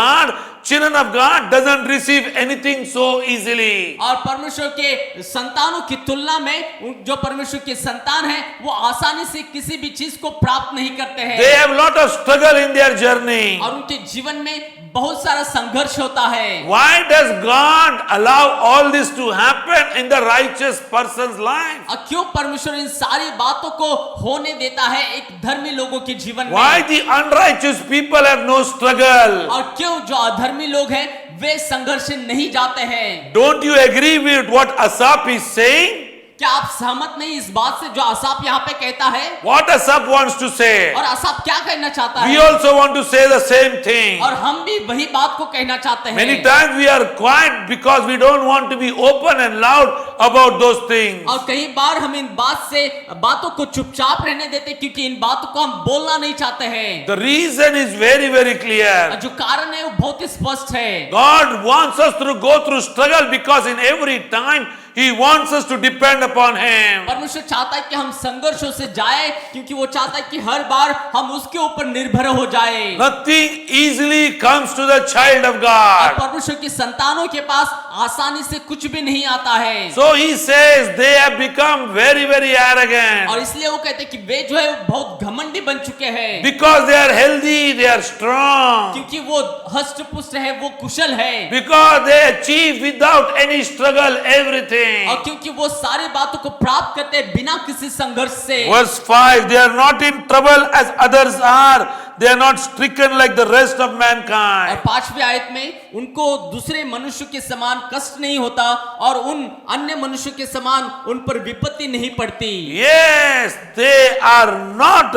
C: God doesn't receive anything so easily.
B: और परमेश्वर के संतानों की तुलना में जो परमेश्वर के संतान हैं वो आसानी से किसी भी चीज को प्राप्त नहीं करते हैं।
C: They have lot of struggle in their journey.
B: और उनके जीवन में बहुत सारा संघर्ष होता है।
C: Why does God allow all this to happen in the righteous person's life?
B: क्यों परमेश्वर इन सारी बातों को होने देता है एक धर्मी लोगों के जीवन में?
C: Why the unrighteous people have no struggle?
B: और क्यों जो अधर्मी लोग हैं वे संघर्ष नहीं जाते हैं?
C: Don't you agree with what Asaph is saying?
B: क्या आप सहमत नहीं इस बात से जो असाप यहाँ पे कहता है?
C: What Asaph wants to say?
B: और असाप क्या कहना चाहता
C: We
B: है?
C: also want to say the same thing.
B: और हम भी वही बात को कहना चाहते हैं।
C: Many times we are quiet because we don't want to be open and loud about those things.
B: और कई बार हम इन बातों को चुपचाप रहने देते क्योंकि इन बातों को हम बोलना नहीं चाहते हैं।
C: The reason is very, very clear.
B: जो कारण है वो बहुत ही स्पष्ट है।
C: God wants us to go through struggle because in every time He wants us to depend upon Him.
B: परमेश्वर चाहता है कि हम संघर्षों से जाए क्योंकि वो चाहता है कि हर बार हम उसके ऊपर निर्भर हो जाए।
C: Nothing easily comes to the child of
B: और
C: God.
B: परमेश्वर के संतानों के पास आसानी से कुछ भी नहीं आता है।
C: So He says they have become very, very arrogant.
B: और इसलिए वो कहते हैं कि वे जो है बहुत घमंडी बन चुके हैं।
C: Because they are healthy, they are strong.
B: क्योंकि वो हष्ट पुष्ट है, वो कुशल है।
C: Because they achieve without any struggle everything.
B: और क्योंकि वो सारी बातों को प्राप्त करते हैं बिना किसी संघर्ष से।
C: Verse 5, they are not in trouble as others are. They are not stricken like the rest of
B: और
C: mankind.
B: 5वीं आयत में उनको दूसरे मनुष्य के समान कष्ट नहीं होता और उन अन्य मनुष्य के समान उन पर विपत्ति नहीं पड़ती।
C: Yes, they are not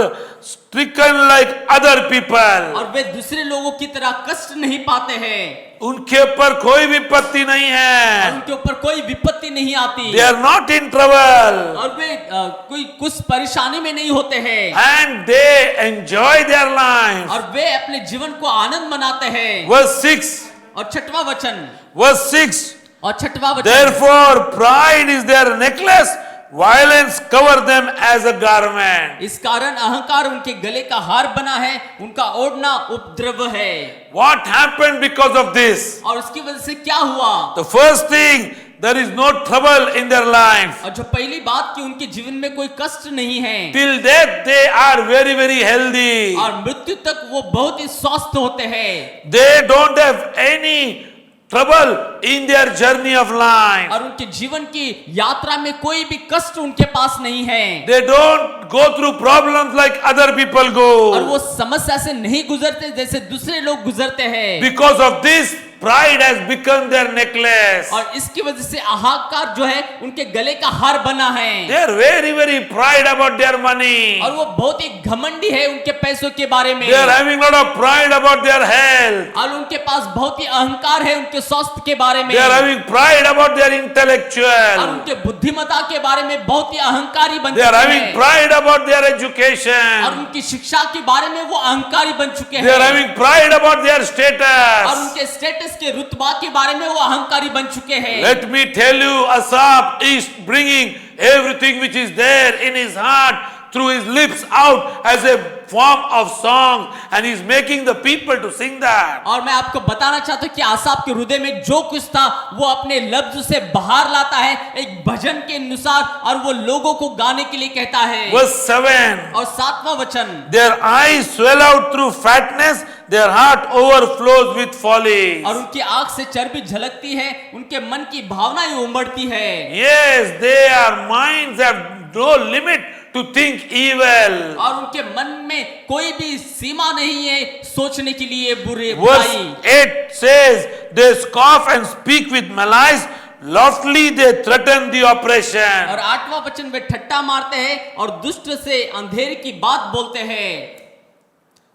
C: stricken like other people.
B: और वे दूसरे लोगों की तरह कष्ट नहीं पाते हैं।
C: उनके ऊपर कोई विपत्ति नहीं
B: और
C: है.
B: उनके ऊपर कोई विपत्ति नहीं आती।
C: They are not in trouble.
B: और वे कोई कुछ परेशानी में नहीं होते हैं।
C: And they enjoy their life.
B: और वे अपने जीवन को आनंद मनाते हैं।
C: Verse 6.
B: और 6वां वचन,
C: Verse 6.
B: और 6वां वचन,
C: Therefore, pride is their necklace, violence cover them as a garment.
B: इस कारण अहंकार उनके गले का हार बना है, उनका ओढ़ना उपद्रव है।
C: What happened because of this?
B: और उसकी वजह से क्या हुआ?
C: The first thing, there is no trouble in their life.
B: और जो पहली बात कि उनके जीवन में कोई कष्ट नहीं है,
C: Till death they are very, very healthy.
B: और मृत्यु तक वो बहुत ही स्वस्थ होते हैं,
C: They don't have any trouble in their journey of life.
B: और उनके जीवन की यात्रा में कोई भी कष्ट उनके पास नहीं है,
C: They don't go through problems like other people
B: और
C: go.
B: वो समस्या से नहीं गुजरते जैसे दूसरे लोग गुजरते हैं।
C: Because of this, pride has become their necklace.
B: और इसकी वजह से अहंकार जो है उनके गले का हार बना है,
C: They are very, very pride about their money.
B: और वो बहुत ही घमंडी है उनके पैसों के बारे में,
C: They are having a lot of pride about their health.
B: और उनके पास बहुत ही अहंकार है उनके स्वास्थ्य के बारे में,
C: They are having pride about their
B: और
C: intellectual.
B: उनके बुद्धिमत्ता के बारे में बहुत ही अहंकारी बन
C: They are
B: चुके
C: having
B: हैं,
C: pride about their
B: और
C: education.
B: उनकी शिक्षा के बारे में वो अहंकारी बन चुके
C: They are
B: हैं,
C: having pride about their
B: और
C: status.
B: उनके स्टेटस के रुतबा के बारे में वो अहंकारी बन चुके हैं।
C: Let me tell you, Asaph is bringing everything which is there in his heart through his lips out as a form of song, and he's making the people to sing that.
B: और मैं आपको बताना चाहता हूँ कि आसाफ के हृदय में जो कुछ था वो अपने लफ्ज से बाहर लाता है एक भजन के अनुसार, और वो लोगों को गाने के लिए कहता है।
C: Verse 7.
B: और 7वां वचन,
C: Their eyes swell out through fatness, their heart overflows with folly.
B: और उनकी आंख से चर्बी झलकती है, उनके मन की भावनाएं उमड़ती है।
C: Yes, their minds have no limit to think evil.
B: और उनके मन में कोई भी सीमा नहीं है सोचने के लिए बुरे
C: Verse
B: बुराई।
C: 8 says, they scoff and speak with malice, loftily they threaten the oppression.
B: और 8वां वचन में ठट्टा मारते हैं और दुष्ट से अंधेरे की बात बोलते हैं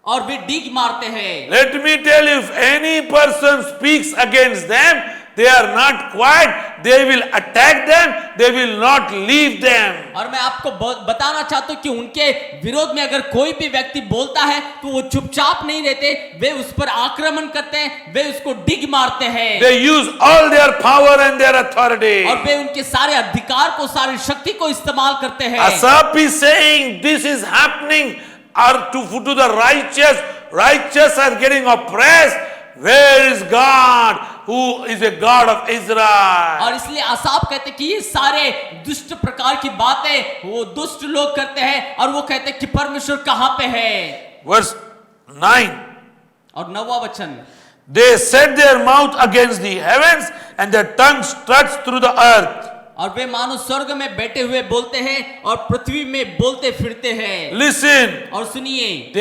B: और वे डीग मारते हैं।
C: Let me tell you, if any person speaks against them, they are not quiet, they will attack them, they will not leave them.
B: और मैं आपको बताना चाहता हूं कि उनके विरोध में अगर कोई भी व्यक्ति बोलता है तो वो चुपचाप नहीं रहते, वे उस पर आक्रमण करते हैं, वे उसको डिग मारते हैं,
C: They use all their power and their authority.
B: और वे उनके सारे अधिकार को, सारी शक्ति को इस्तेमाल करते हैं।
C: Asaph is saying this is happening or to the righteous. Righteous are getting oppressed. Where is God, who is a God of Israel?
B: और इसलिए आसाफ कहते हैं कि ये सारे दुष्ट प्रकार की बातें वो दुष्ट लोग करते हैं, और वो कहते हैं कि परमेश्वर कहां पे है।
C: Verse 9.
B: और 9वां वचन,
C: They set their mouth against the heavens and their tongue struts through the earth.
B: और वे मानो स्वर्ग में बैठे हुए बोलते हैं और पृथ्वी में बोलते फिरते हैं।
C: Listen,
B: और सुनिए,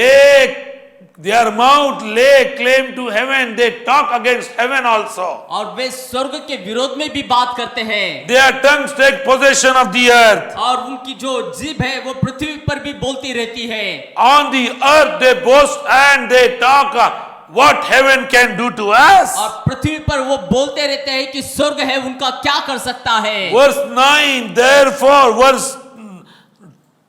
C: their mouth lay claim to heaven. They talk against heaven also.
B: और वे स्वर्ग के विरोध में भी बात करते हैं,
C: Their tongues take possession of the earth.
B: और उनकी जो जीभ है वो पृथ्वी पर भी बोलती रहती है।
C: On the earth they boast and they talk what heaven can do to us.
B: और पृथ्वी पर वो बोलते रहते हैं कि स्वर्ग है उनका क्या कर सकता है।
C: Verse 9, therefore, verse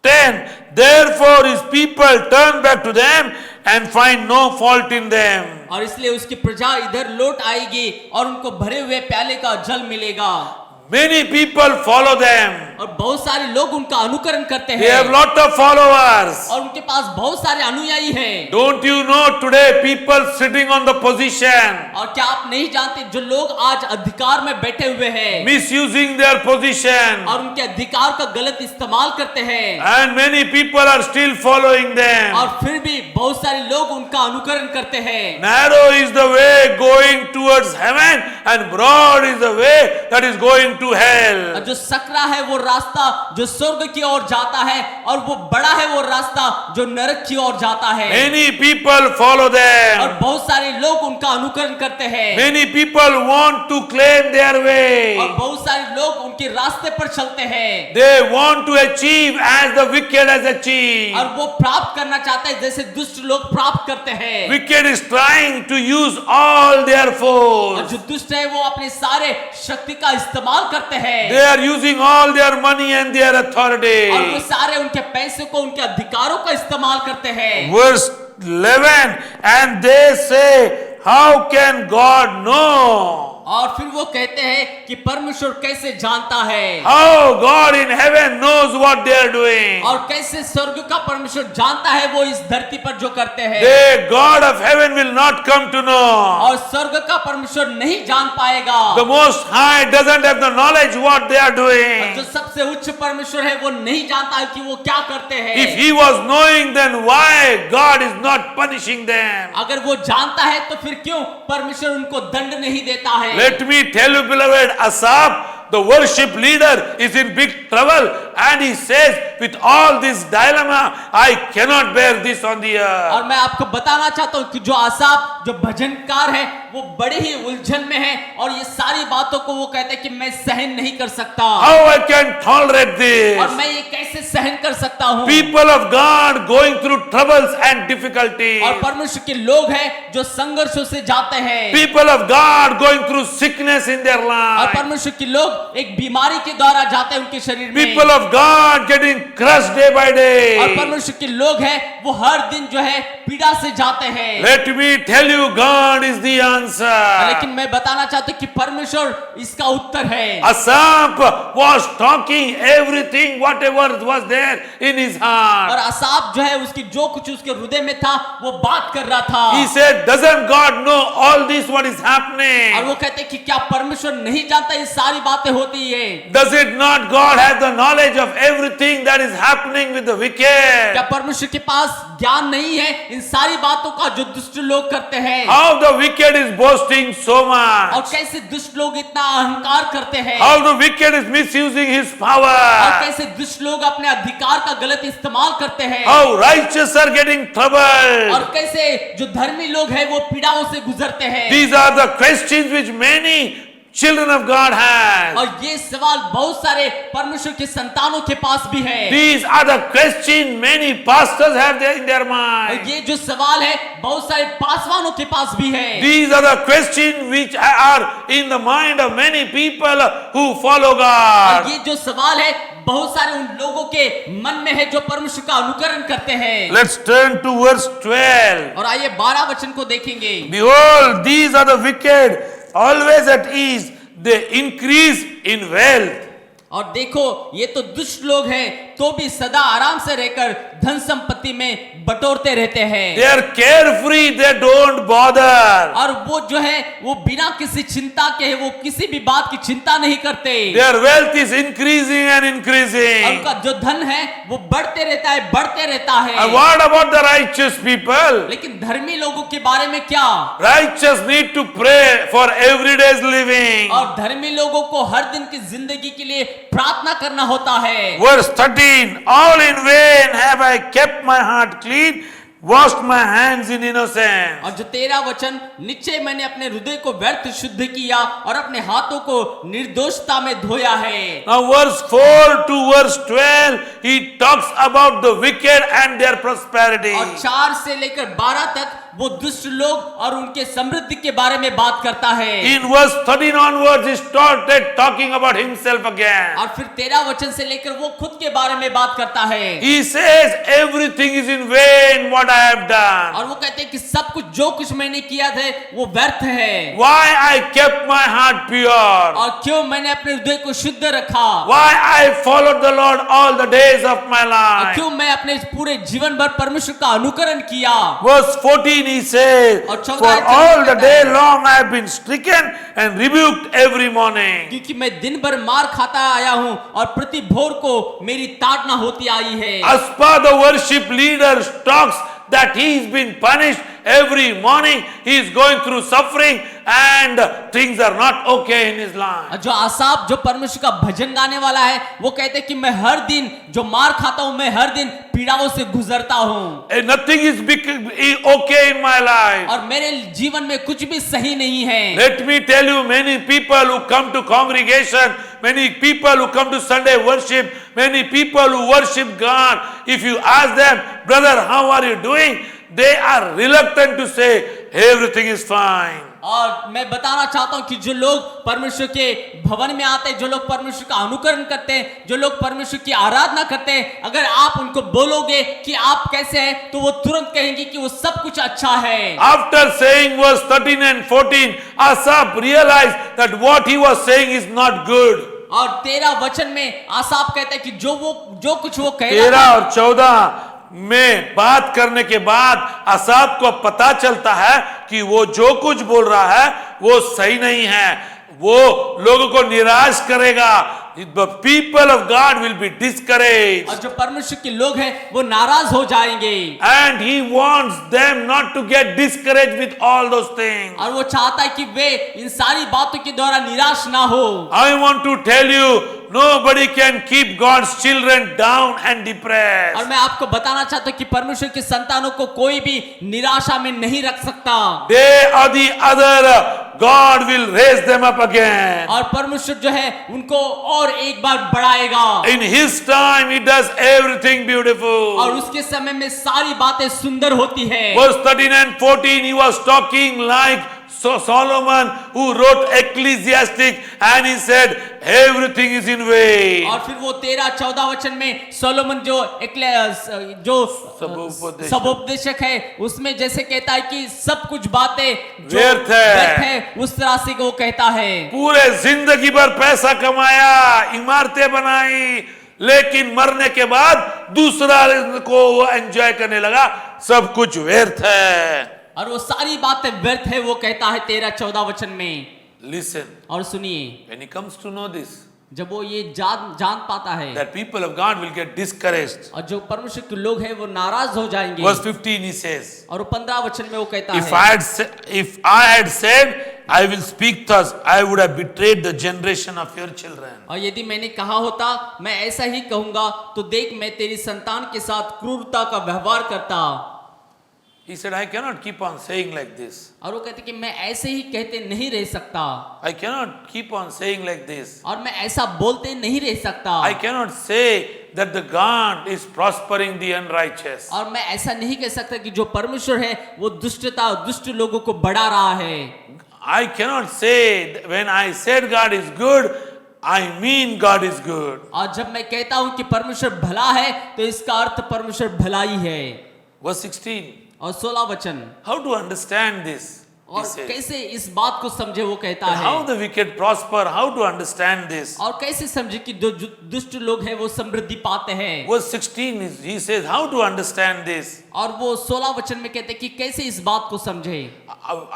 C: 10, therefore his people turn back to them and find no fault in them.
B: और इसलिए उसकी प्रजा इधर लौट आएगी और उनको भरे हुए प्याले का जल मिलेगा।
C: Many people follow them.
B: और बहुत सारे लोग उनका अनुकरण करते
C: They have
B: हैं,
C: lot of followers.
B: और उनके पास बहुत सारे अनुयायी हैं।
C: Don't you know today people sitting on the position,
B: और क्या आप नहीं जानते जो लोग आज अधिकार में बैठे हुए हैं
C: misusing their position,
B: और उनके अधिकार का गलत इस्तेमाल करते हैं,
C: and many people are still following them.
B: और फिर भी बहुत सारे लोग उनका अनुकरण करते हैं।
C: Narrow is the way going towards heaven, and broad is the way that is going to hell.
B: और जो सकरा है वो रास्ता जो स्वर्ग की ओर जाता है, और वो बड़ा है वो रास्ता जो नरक की ओर जाता है।
C: Many people follow
B: और
C: them.
B: बहुत सारे लोग उनका अनुकरण करते हैं,
C: Many people want to claim their
B: और
C: way.
B: बहुत सारे लोग उनके रास्ते पर चलते हैं,
C: They want to achieve as the wicked has achieved.
B: और वो प्राप्त करना चाहते हैं जैसे दुष्ट लोग प्राप्त करते हैं।
C: Wicked is trying to use all their
B: और
C: force.
B: जो दुष्ट है वो अपने सारे शक्ति का इस्तेमाल करते हैं,
C: They are using all their money and their
B: और वो
C: authority.
B: सारे उनके पैसे को, उनके अधिकारों का इस्तेमाल करते हैं।
C: Verse 11, and they say, how can God know?
B: और फिर वो कहते हैं कि परमेश्वर कैसे जानता है,
C: How God in heaven knows what they are doing.
B: और कैसे स्वर्ग का परमेश्वर जानता है वो इस धरती पर जो करते हैं।
C: The God of heaven will not come to know.
B: और स्वर्ग का परमेश्वर नहीं जान पाएगा।
C: The Most High doesn't have the knowledge what they are
B: जो
C: doing.
B: सबसे उच्च परमेश्वर है वो नहीं जानता है कि वो क्या करते हैं।
C: If he was knowing, then why God is not punishing them?
B: अगर वो जानता है तो फिर क्यों परमेश्वर उनको दंड नहीं देता है।
C: Let me tell you, beloved, Asaph, the worship leader, is in big trouble, and he says, with all this dilemma, I cannot bear this on the earth.
B: और मैं आपको बताना चाहता हूँ कि जो आसाफ जो भजनकार है वो बड़े ही उलझन में है, और ये सारी बातों को वो कहते हैं कि मैं सहन नहीं कर सकता।
C: How I can tolerate
B: और
C: this?
B: मैं ये कैसे सहन कर सकता हूँ।
C: People of God going through troubles and difficulties.
B: और परमेश्वर के लोग हैं जो संघर्षों से जाते हैं।
C: People of God going through sickness in their
B: और
C: life.
B: परमेश्वर के लोग एक बीमारी के द्वारा जाते हैं उनके शरीर में।
C: People of God getting crushed day by
B: और
C: day.
B: परमेश्वर के लोग हैं वो हर दिन जो है पीड़ा से जाते हैं।
C: Let me tell you, God is the answer.
B: लेकिन मैं बताना चाहता हूँ कि परमेश्वर इसका उत्तर है।
C: Asaph was talking everything, whatever was there in his
B: और
C: heart.
B: असाफ जो है उसकी जो कुछ उसके हृदय में था वो बात कर रहा था।
C: He said, doesn't God know all this what is
B: और
C: happening?
B: वो कहते हैं कि क्या परमेश्वर नहीं जानता ये सारी बातें होती है।
C: Does it not God have the knowledge of everything that is happening with the wicked?
B: क्या परमेश्वर के पास ज्ञान नहीं है इन सारी बातों का जो दुष्ट लोग करते हैं।
C: How the wicked is boasting so
B: और
C: much?
B: कैसे दुष्ट लोग इतना अहंकार करते हैं।
C: How the wicked is misusing his
B: और
C: power?
B: कैसे दुष्ट लोग अपने अधिकार का गलत इस्तेमाल करते हैं।
C: How righteous are getting troubled?
B: और कैसे जो धर्मी लोग हैं वो पीड़ाओं से गुजरते हैं।
C: These are the questions which many children of God have.
B: और ये सवाल बहुत सारे परमेश्वर के संतानों के पास भी है।
C: These are the questions many pastors have there in their
B: और
C: mind.
B: ये जो सवाल है बहुत सारे पासवानों के पास भी है।
C: These are the questions which are in the mind of many people who follow
B: और
C: God.
B: ये जो सवाल है बहुत सारे उन लोगों के मन में है जो परमेश्वर का अनुकरण करते हैं।
C: Let's turn to verse 12.
B: और आइए 12 वचन को देखेंगे।
C: Behold, these are the wicked, always at ease, they increase in wealth.
B: और देखो ये तो दुष्ट लोग हैं तो भी सदा आराम से रहकर धन संपत्ति में बटोरते रहते हैं।
C: They are carefree, they don't bother.
B: और वो जो है वो बिना किसी चिंता के है, वो किसी भी बात की चिंता नहीं करते।
C: Their wealth is increasing and
B: और
C: increasing.
B: उनका जो धन है वो बढ़ते रहता है बढ़ते रहता है।
C: And what about the righteous people?
B: लेकिन धर्मी लोगों के बारे में क्या।
C: Righteous need to pray for everyday's living.
B: और धर्मी लोगों को हर दिन की जिंदगी के लिए प्रार्थना करना होता है।
C: Verse 13, all in vain have I kept my heart clean, washed my hands in innocence.
B: और जो 13 वचन, निश्चय मैंने अपने हृदय को व्यर्थ शुद्ध किया और अपने हाथों को निर्दोषता में धोया है।
C: Now verse 4 to verse 12, he talks about the wicked and their prosperity.
B: और 4 से लेकर 12 तक वो दुष्ट लोग और उनके समृद्धि के बारे में बात करता है।
C: In verse 13 onwards, he started talking about himself again.
B: और फिर 13 वचन से लेकर वो खुद के बारे में बात करता है।
C: He says, everything is in vain what I have done.
B: और वो कहते हैं कि सब कुछ जो कुछ मैंने किया था वो व्यर्थ है।
C: Why I kept my heart pure.
B: और क्यों मैंने अपने हृदय को शुद्ध रखा।
C: Why I followed the Lord all the days of my
B: और
C: life.
B: क्यों मैं अपने इस पूरे जीवन भर परमेश्वर का अनुकरण किया।
C: Verse 14 he says,
B: और 14
C: for all the day long I have been stricken and rebuked every morning.
B: क्योंकि मैं दिन भर मार खाता आया हूँ और प्रति भोर को मेरी ताड़ना होती आई है।
C: Aspa the worship leader talks that he's been punished every morning. He is going through suffering and things are not okay in his life.
B: जो आसाफ जो परमेश्वर का भजन गाने वाला है वो कहते हैं कि मैं हर दिन जो मार खाता हूँ मैं हर दिन पीड़ाओं से गुजरता हूँ।
C: And nothing is okay in my life.
B: और मेरे जीवन में कुछ भी सही नहीं है।
C: Let me tell you, many people who come to congregation, many people who come to Sunday worship, many people who worship God, if you ask them, brother, how are you doing? They are reluctant to say everything is fine.
B: और मैं बताना चाहता हूं कि जो लोग परमेश्वर के भवन में आते हैं, जो लोग परमेश्वर का अनुकरण करते हैं, जो लोग परमेश्वर की आराधना करते हैं, अगर आप उनको बोलोगे कि आप कैसे हैं, तो वो तुरंत कहेंगे कि वो सब कुछ अच्छा है।
C: After saying verse 13 and 14, Asaph realized that what he was saying is not good.
B: और 13 वचन में आसाफ कहता है कि जो कुछ वो कह
C: 13
B: रहा था,
C: और 14 में बात करने के बाद असाफ को पता चलता है कि वो जो कुछ बोल रहा है वो सही नहीं है, वो लोगों को निराश करेगा। The people of God will be discouraged.
B: और जो परमेश्वर के लोग हैं वो नाराज हो जाएंगे।
C: And he wants them not to get discouraged with all those things.
B: और वो चाहता है कि वे इन सारी बातों के द्वारा निराश ना हो।
C: I want to tell you, nobody can keep God's children down and depressed.
B: और मैं आपको बताना चाहता हूँ कि परमेश्वर के संतानों को कोई भी निराशा में नहीं रख सकता।
C: Day or the other, God will raise them up again.
B: और परमेश्वर जो है उनको और एक बार बढ़ाएगा।
C: In his time, he does everything beautiful.
B: और उसके समय में सारी बातें सुंदर होती है।
C: Verse 13 and 14, he was talking like Solomon who wrote Ecclesiastic, and he said everything is in vain.
B: और फिर वो 13-14 वचन में सोलोमन जो सबोपदेशक है उसमें जैसे कहता है कि सब कुछ बातें जो
C: व्यर्थ है,
B: उस तरह से वो कहता है।
C: पूरे जिंदगी भर पैसा कमाया, इमारतें बनाई, लेकिन मरने के बाद दूसरा को वो एंजॉय करने लगा, सब कुछ व्यर्थ है।
B: और वो सारी बातें व्यर्थ है, वो कहता है 13-14 वचन में।
C: Listen,
B: और सुनिए,
C: when he comes to know this,
B: जब वो ये जान पाता है
C: that people of God will get discouraged.
B: और जो परमेश्वर के लोग हैं वो नाराज हो जाएंगे।
C: Verse 15 he says,
B: और वो 15 वचन में वो कहता
C: if
B: है,
C: if I had said I will speak thus, I would have betrayed the generation of your children.
B: और यदि मैंने कहा होता मैं ऐसा ही कहूंगा तो देख मैं तेरी संतान के साथ क्रूरता का व्यवहार करता।
C: He said, I cannot keep on saying like this.
B: और वो कहते कि मैं ऐसे ही कहते नहीं रह सकता।
C: I cannot keep on saying like this.
B: और मैं ऐसा बोलते नहीं रह सकता।
C: I cannot say that the God is prospering the unrighteous.
B: और मैं ऐसा नहीं कह सकता कि जो परमेश्वर है वो दुष्टता और दुष्ट लोगों को बढ़ा रहा है।
C: I cannot say when I said God is good, I mean God is good.
B: और जब मैं कहता हूं कि परमेश्वर भला है तो इसका अर्थ परमेश्वर भलाई है।
C: Verse 16.
B: और 16 वचन,
C: How to understand this? He
B: और
C: says.
B: कैसे इस बात को समझे वो कहता
C: How
B: है।
C: the wicked prosper, how to understand this?
B: और कैसे समझे कि जो दुष्ट लोग हैं वो समृद्धि पाते हैं।
C: Verse 16 he says, how to understand this?
B: और वो 16 वचन में कहते हैं कि कैसे इस बात को समझे।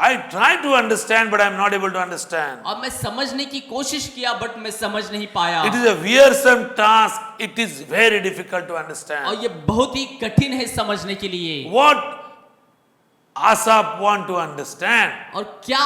C: I try to understand, but I am not able to understand.
B: और मैं समझने की कोशिश किया बट मैं समझ नहीं पाया।
C: It is a wearisome task. It is very difficult to understand.
B: और ये बहुत ही कठिन है समझने के लिए।
C: What Asaph want to understand?
B: और क्या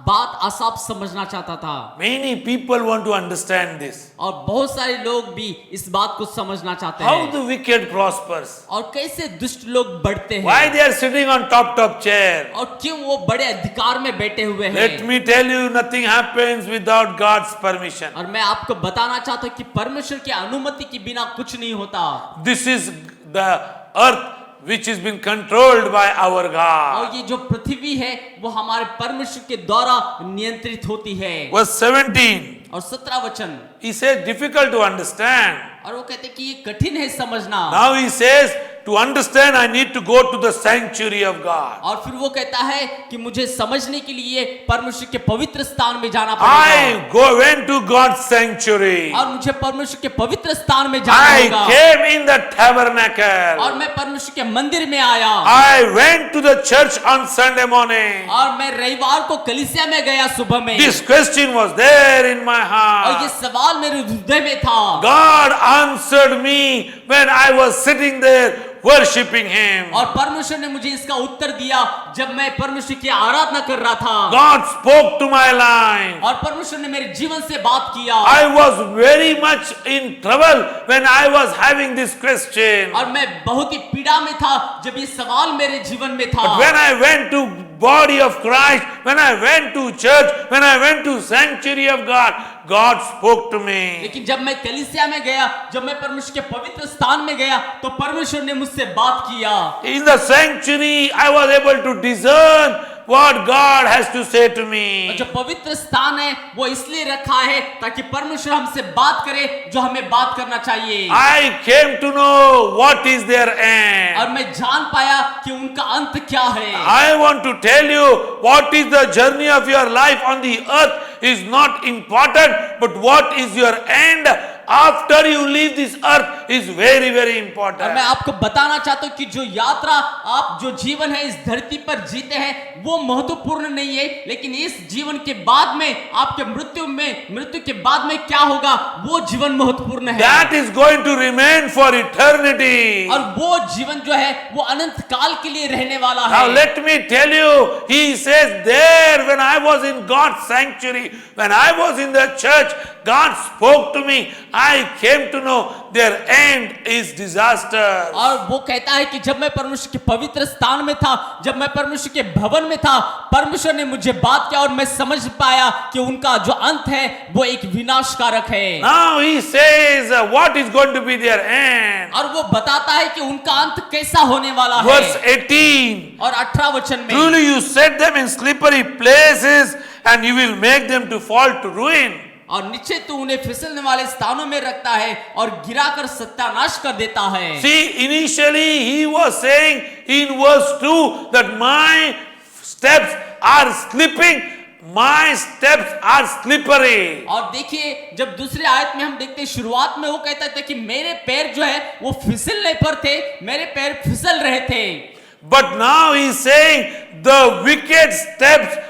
B: बात आसाप समझना चाहता था।
C: Many people want to understand this.
B: और बहुत सारे लोग भी इस बात को समझना चाहते
C: How
B: हैं।
C: the wicked prospers.
B: और कैसे दुष्ट लोग बढ़ते
C: Why
B: हैं।
C: they are sitting on top chair.
B: और क्यों वो बड़े अधिकार में बैठे हुए हैं।
C: Let me tell you, nothing happens without God's permission.
B: और मैं आपको बताना चाहता हूँ कि परमेश्वर की अनुमति के बिना कुछ नहीं होता।
C: This is the earth which has been controlled by our God.
B: और ये जो पृथ्वी है वो हमारे परमेश्वर के द्वारा नियंत्रित होती है।
C: Verse 17.
B: और 17 वचन,
C: He says difficult to understand.
B: और वो कहते कि ये कठिन है समझना।
C: Now he says to understand I need to go to the sanctuary of God.
B: और फिर वो कहता है कि मुझे समझने के लिए परमेश्वर के पवित्र स्थान में जाना पड़ेगा।
C: I went to God's sanctuary.
B: और मुझे परमेश्वर के पवित्र स्थान में जाना
C: I
B: होगा।
C: came in the tabernacle.
B: और मैं परमेश्वर के मंदिर में आया।
C: I went to the church on Sunday morning.
B: और मैं रविवार को कलीसिया में गया सुबह में।
C: This question was there in my
B: और ये
C: heart.
B: सवाल मेरे हृदय में था।
C: God answered me when I was sitting there worshipping Him.
B: और परमेश्वर ने मुझे इसका उत्तर दिया जब मैं परमेश्वर की आराधना कर रहा था।
C: God spoke to my life.
B: और परमेश्वर ने मेरे जीवन से बात किया।
C: I was very much in trouble when I was having this question.
B: और मैं बहुत ही पीड़ा में था जब ये सवाल मेरे जीवन में था।
C: But when I went to body of Christ, when I went to church, when I went to sanctuary of God, God spoke to me.
B: लेकिन जब मैं कलीसिया में गया, जब मैं परमेश्वर के पवित्र स्थान में गया, तो परमेश्वर ने मुझसे बात किया।
C: In the sanctuary, I was able to discern what God has to say to
B: और
C: me.
B: जो पवित्र स्थान है वो इसलिए रखा है ताकि परमेश्वर हमसे बात करे जो हमें बात करना चाहिए।
C: I came to know what is their end.
B: और मैं जान पाया कि उनका अंत क्या है।
C: I want to tell you what is the journey of your life on the earth is not important, but what is your end after you leave this earth is very, very
B: और
C: important.
B: मैं आपको बताना चाहता हूँ कि जो यात्रा आप जो जीवन है इस धरती पर जीते हैं वो महत्वपूर्ण नहीं है, लेकिन इस जीवन के बाद में आपके मृत्यु के बाद में क्या होगा वो जीवन महत्वपूर्ण है।
C: That is going to remain for eternity.
B: और वो जीवन जो है वो अनंत काल के लिए रहने वाला
C: Now
B: है।
C: let me tell you, he says there when I was in God's sanctuary, when I was in the church, God spoke to me. I came to know their end is disaster.
B: और वो कहता है कि जब मैं परमेश्वर के पवित्र स्थान में था, जब मैं परमेश्वर के भवन में था, परमेश्वर ने मुझे बात किया और मैं समझ पाया कि उनका जो अंत है वो एक विनाशकारक है।
C: Now he says what is going to be their end.
B: और वो बताता है कि उनका अंत कैसा होने वाला
C: Verse
B: है।
C: 18.
B: और 18 वचन में
C: Truly you set them in slippery places and you will make them to fall to ruin.
B: और नीचे तो उन्हें फिसलने वाले स्थानों में रखता है और गिराकर सत्यानाश कर देता है।
C: See, initially he was saying in verse 2 that my steps are slipping, my steps are slippery.
B: और देखिए जब दूसरे आयत में हम देखते हैं शुरुआत में वो कहता था कि मेरे पैर जो है वो फिसलने पर थे, मेरे पैर फिसल रहे थे।
C: But now he is saying the wicked steps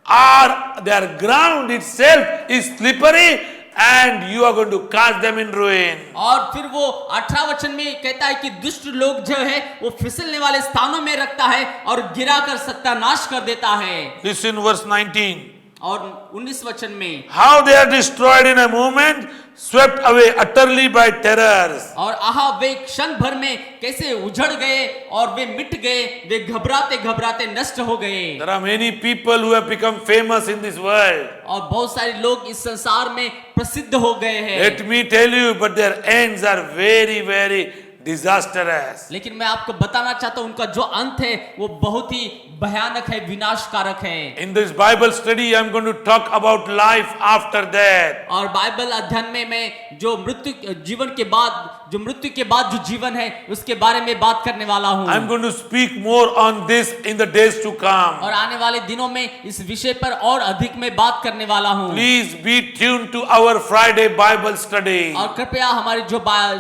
C: are, their ground itself is slippery and you are going to cast them in ruin.
B: और फिर वो 18 वचन में कहता है कि दुष्ट लोग जो है वो फिसलने वाले स्थानों में रखता है और गिराकर सत्यानाश कर देता है।
C: Listen verse 19.
B: और 19 वचन में
C: How they are destroyed in a moment, swept away utterly by terrors.
B: और आहा वे क्षण भर में कैसे उजड़ गए और वे मिट गए, वे घबराते घबराते नष्ट हो गए।
C: There are many people who have become famous in this world.
B: और बहुत सारे लोग इस संसार में प्रसिद्ध हो गए हैं।
C: Let me tell you, but their ends are very, very disastrous.
B: लेकिन मैं आपको बताना चाहता हूं उनका जो अंत है वो बहुत ही भयानक है, विनाशकारक है।
C: In this Bible study, I am going to talk about life after death.
B: और बाइबल अध्ययन में मैं जो मृत्यु के बाद जो जीवन है उसके बारे में बात करने वाला हूँ।
C: I am going to speak more on this in the days to come.
B: और आने वाले दिनों में इस विषय पर और अधिक मैं बात करने वाला हूँ।
C: Please be tuned to our Friday Bible study.
B: और कृपया हमारे जो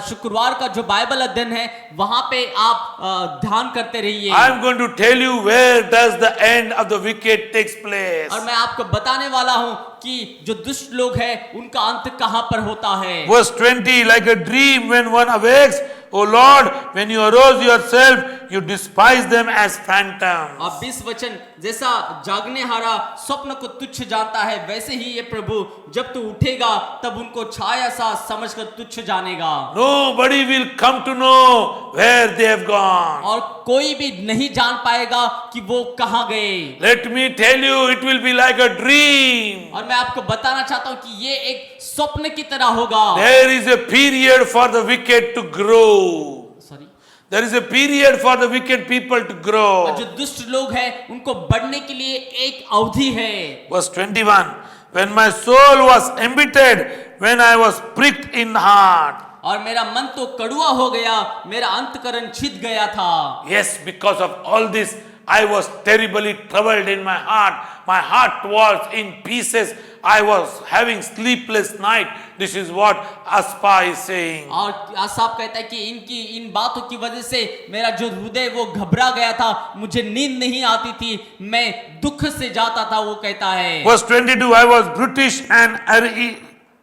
B: शुक्रवार का जो बाइबल अध्ययन है वहां पे आप ध्यान करते रहिए।
C: I am going to tell you where does the end of the wicked takes place.
B: और मैं आपको बताने वाला हूं कि जो दुष्ट लोग हैं उनका अंत कहां पर होता है।
C: Verse 20, like a dream when one awakes, O Lord, when you arose yourself, you despise them as phantoms.
B: अब 20 वचन, जैसा जागने हारा स्वप्न को तुच्छ जानता है वैसे ही ये प्रभु जब तू उठेगा तब उनको छाया सा समझकर तुच्छ जानेगा।
C: Nobody will come to know where they have gone.
B: और कोई भी नहीं जान पाएगा कि वो कहां गए।
C: Let me tell you, it will be like a dream.
B: और मैं आपको बताना चाहता हूं कि ये एक स्वप्न की तरह होगा।
C: There is a period for the wicked to grow.
B: Sorry,
C: There is a period for the wicked people to grow.
B: जो दुष्ट लोग हैं उनको बढ़ने के लिए एक अवधि है।
C: Verse 21, when my soul was embittered, when I was pricked in heart.
B: और मेरा मन तो कड़ुआ हो गया, मेरा अंतकरण छिद गया था।
C: Yes, because of all this, I was terribly troubled in my heart. My heart was in pieces. I was having sleepless night. This is what Aspa is saying.
B: और आसाफ कहता है कि इन बातों की वजह से मेरा जो हृदय वो घबरा गया था, मुझे नींद नहीं आती थी, मैं दुख से जाता था, वो कहता है।
C: Verse 22, I was brutish and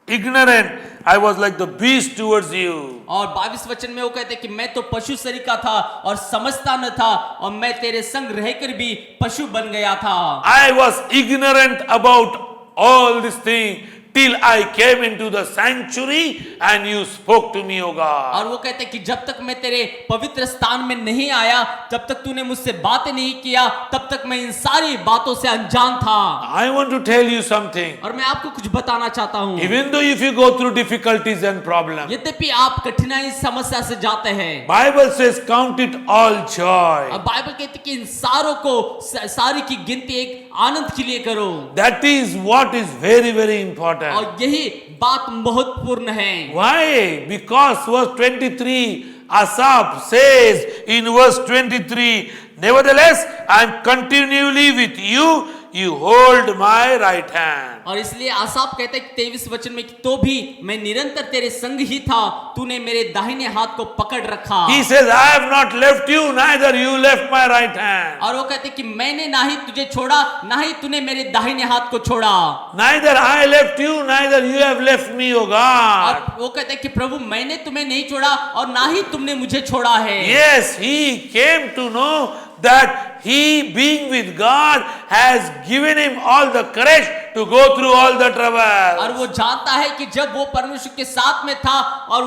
C: ignorant. I was like the beast towards you.
B: और 22 वचन में वो कहते हैं कि मैं तो पशु सरीका था और समझता न था और मैं तेरे संग रहकर भी पशु बन गया था।
C: I was ignorant about all this thing. till I came into the sanctuary and you spoke to me, O God.
B: और वो कहते हैं कि जब तक मैं तेरे पवित्र स्थान में नहीं आया, जब तक तूने मुझसे बातें नहीं किया, तब तक मैं इन सारी बातों से अनजान था।
C: I want to tell you something.
B: और मैं आपको कुछ बताना चाहता हूँ।
C: Even though if you go through difficulties and problems,
B: यद्यपि आप कठिनाई समस्या से जाते हैं,
C: Bible says count it all joy.
B: और बाइबल कहती है कि इन सारों को सारी की गिनती एक आनंद के लिए करो।
C: That is what is very, very important.
B: और यही बात महत्वपूर्ण है।
C: Why? Because verse 23, Asaph says in verse 23, nevertheless, I am continually with you, you hold my right hand.
B: और इसलिए आसाफ कहते हैं 23 वचन में कि तो भी मैं निरंतर तेरे संग ही था, तूने मेरे दाहिने हाथ को पकड़ रखा।
C: He says, I have not left you, neither you left my right hand.
B: और वो कहते हैं कि मैंने ना ही तुझे छोड़ा, ना ही तूने मेरे दाहिने हाथ को छोड़ा।
C: Neither I left you, neither you have left me, O God.
B: और वो कहते हैं कि प्रभु मैंने तुम्हें नहीं छोड़ा और ना ही तुमने मुझे छोड़ा है।
C: Yes, he came to know that he being with God has given him all the courage to go through all the trouble.
B: और वो जानता है कि जब वो परमेश्वर के साथ में था और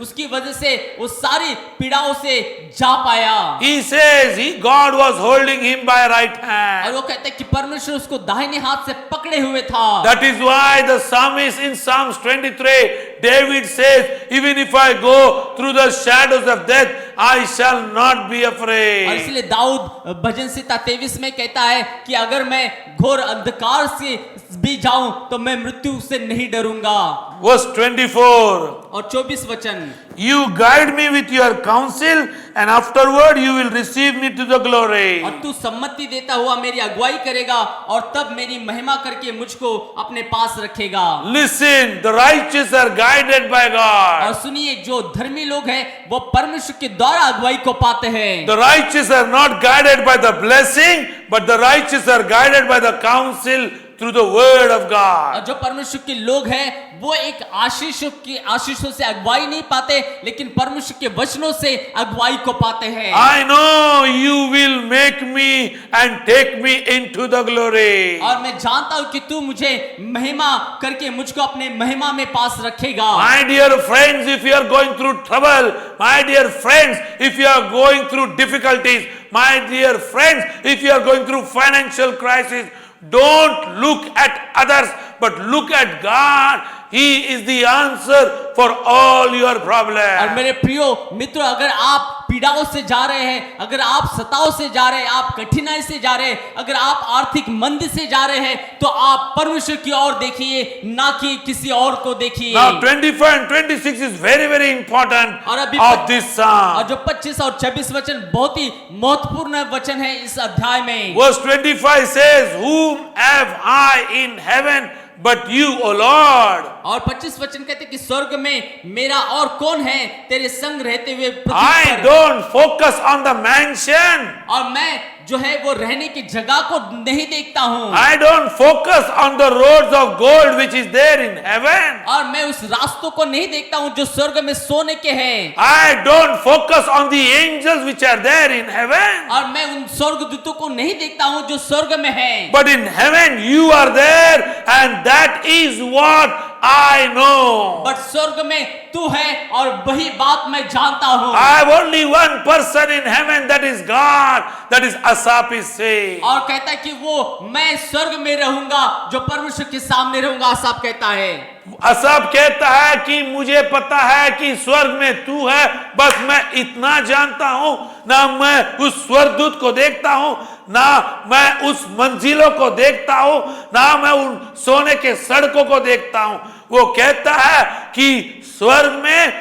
B: उसकी वजह से उस सारी पीड़ाओं से जा पाया।
C: He says God was holding him by right
B: और
C: hand.
B: वो कहते हैं कि परमेश्वर उसको दाहिने हाथ से पकड़े हुए था।
C: That is why the psalmist in Psalms 23, David says, even if I go through the shadows of death, I shall not be
B: और
C: afraid.
B: इसलिए दाऊद भजन संहिता 23 में कहता है कि अगर मैं घोर अंधकार से भी जाऊं तो मैं मृत्यु से नहीं डरूंगा।
C: Verse 24.
B: और 24 वचन,
C: You guide me with your counsel, and afterward you will receive me to the glory.
B: और तू सम्मति देता हुआ मेरी अगुवाई करेगा और तब मेरी महिमा करके मुझको अपने पास रखेगा।
C: Listen, the righteous are guided by
B: और
C: God.
B: सुनिए, जो धर्मी लोग हैं वो परमेश्वर के द्वारा अगुवाई को पाते हैं।
C: The righteous are not guided by the blessing, but the righteous are guided by the counsel through the word of
B: और
C: God.
B: जो परमेश्वर के लोग हैं वो एक आशीषों से अगुवाई नहीं पाते, लेकिन परमेश्वर के वचनों से अगुवाई को पाते हैं।
C: I know you will make me and take me into the glory.
B: और मैं जानता हूं कि तू मुझे महिमा करके मुझको अपने महिमा में पास रखेगा।
C: My dear friends, if you are going through trouble, my dear friends, if you are going through difficulties, my dear friends, if you are going through financial crisis, don't look at others, but look at God. He is the answer for all your
B: और
C: problems.
B: मेरे प्रियो मित्रों, अगर आप पीड़ाओं से जा रहे हैं, अगर आप सताओं से जा रहे हैं, आप कठिनाई से जा रहे हैं, अगर आप आर्थिक मंदी से जा रहे हैं, तो आप परमेश्वर की ओर देखिए, ना कि किसी और को देखिए।
C: Now 25 and 26 is very, very important
B: और अभी
C: of this psalm.
B: और जो 25 और 26 वचन बहुत ही महत्वपूर्ण वचन है इस अध्याय में।
C: Verse 25 says, Whom have I in heaven but you, O Lord?
B: और 25 वचन कहते हैं कि स्वर्ग में मेरा और कौन है तेरे संग रहते हुए पृथ्वी
C: I
B: पर।
C: don't focus on the mansion.
B: और मैं जो है वो रहने की जगह को नहीं देखता हूँ।
C: I don't focus on the roads of gold which is there in heaven.
B: और मैं उस रास्तों को नहीं देखता हूँ जो स्वर्ग में सोने के हैं।
C: I don't focus on the angels which are there in heaven.
B: और मैं उन स्वर्गदूतों को नहीं देखता हूँ जो स्वर्ग में हैं।
C: But in heaven you are there, and that is what I know.
B: But स्वर्ग में तू है और वही बात मैं जानता हूँ।
C: I have only one person in heaven, that is God. That is Asaph is saying.
B: और कहता है कि वो मैं स्वर्ग में रहूंगा, जो परमेश्वर के सामने रहूंगा, आसाफ कहता है।
C: असब कहता है कि मुझे पता है कि स्वर्ग में तू है, बस मैं इतना जानता हूं, ना मैं उस स्वर्गदूत को देखता हूं, ना मैं उस मंजिलों को देखता हूं, ना मैं उन सोने के सड़कों को देखता हूं। वो कहता है कि स्वर्ग में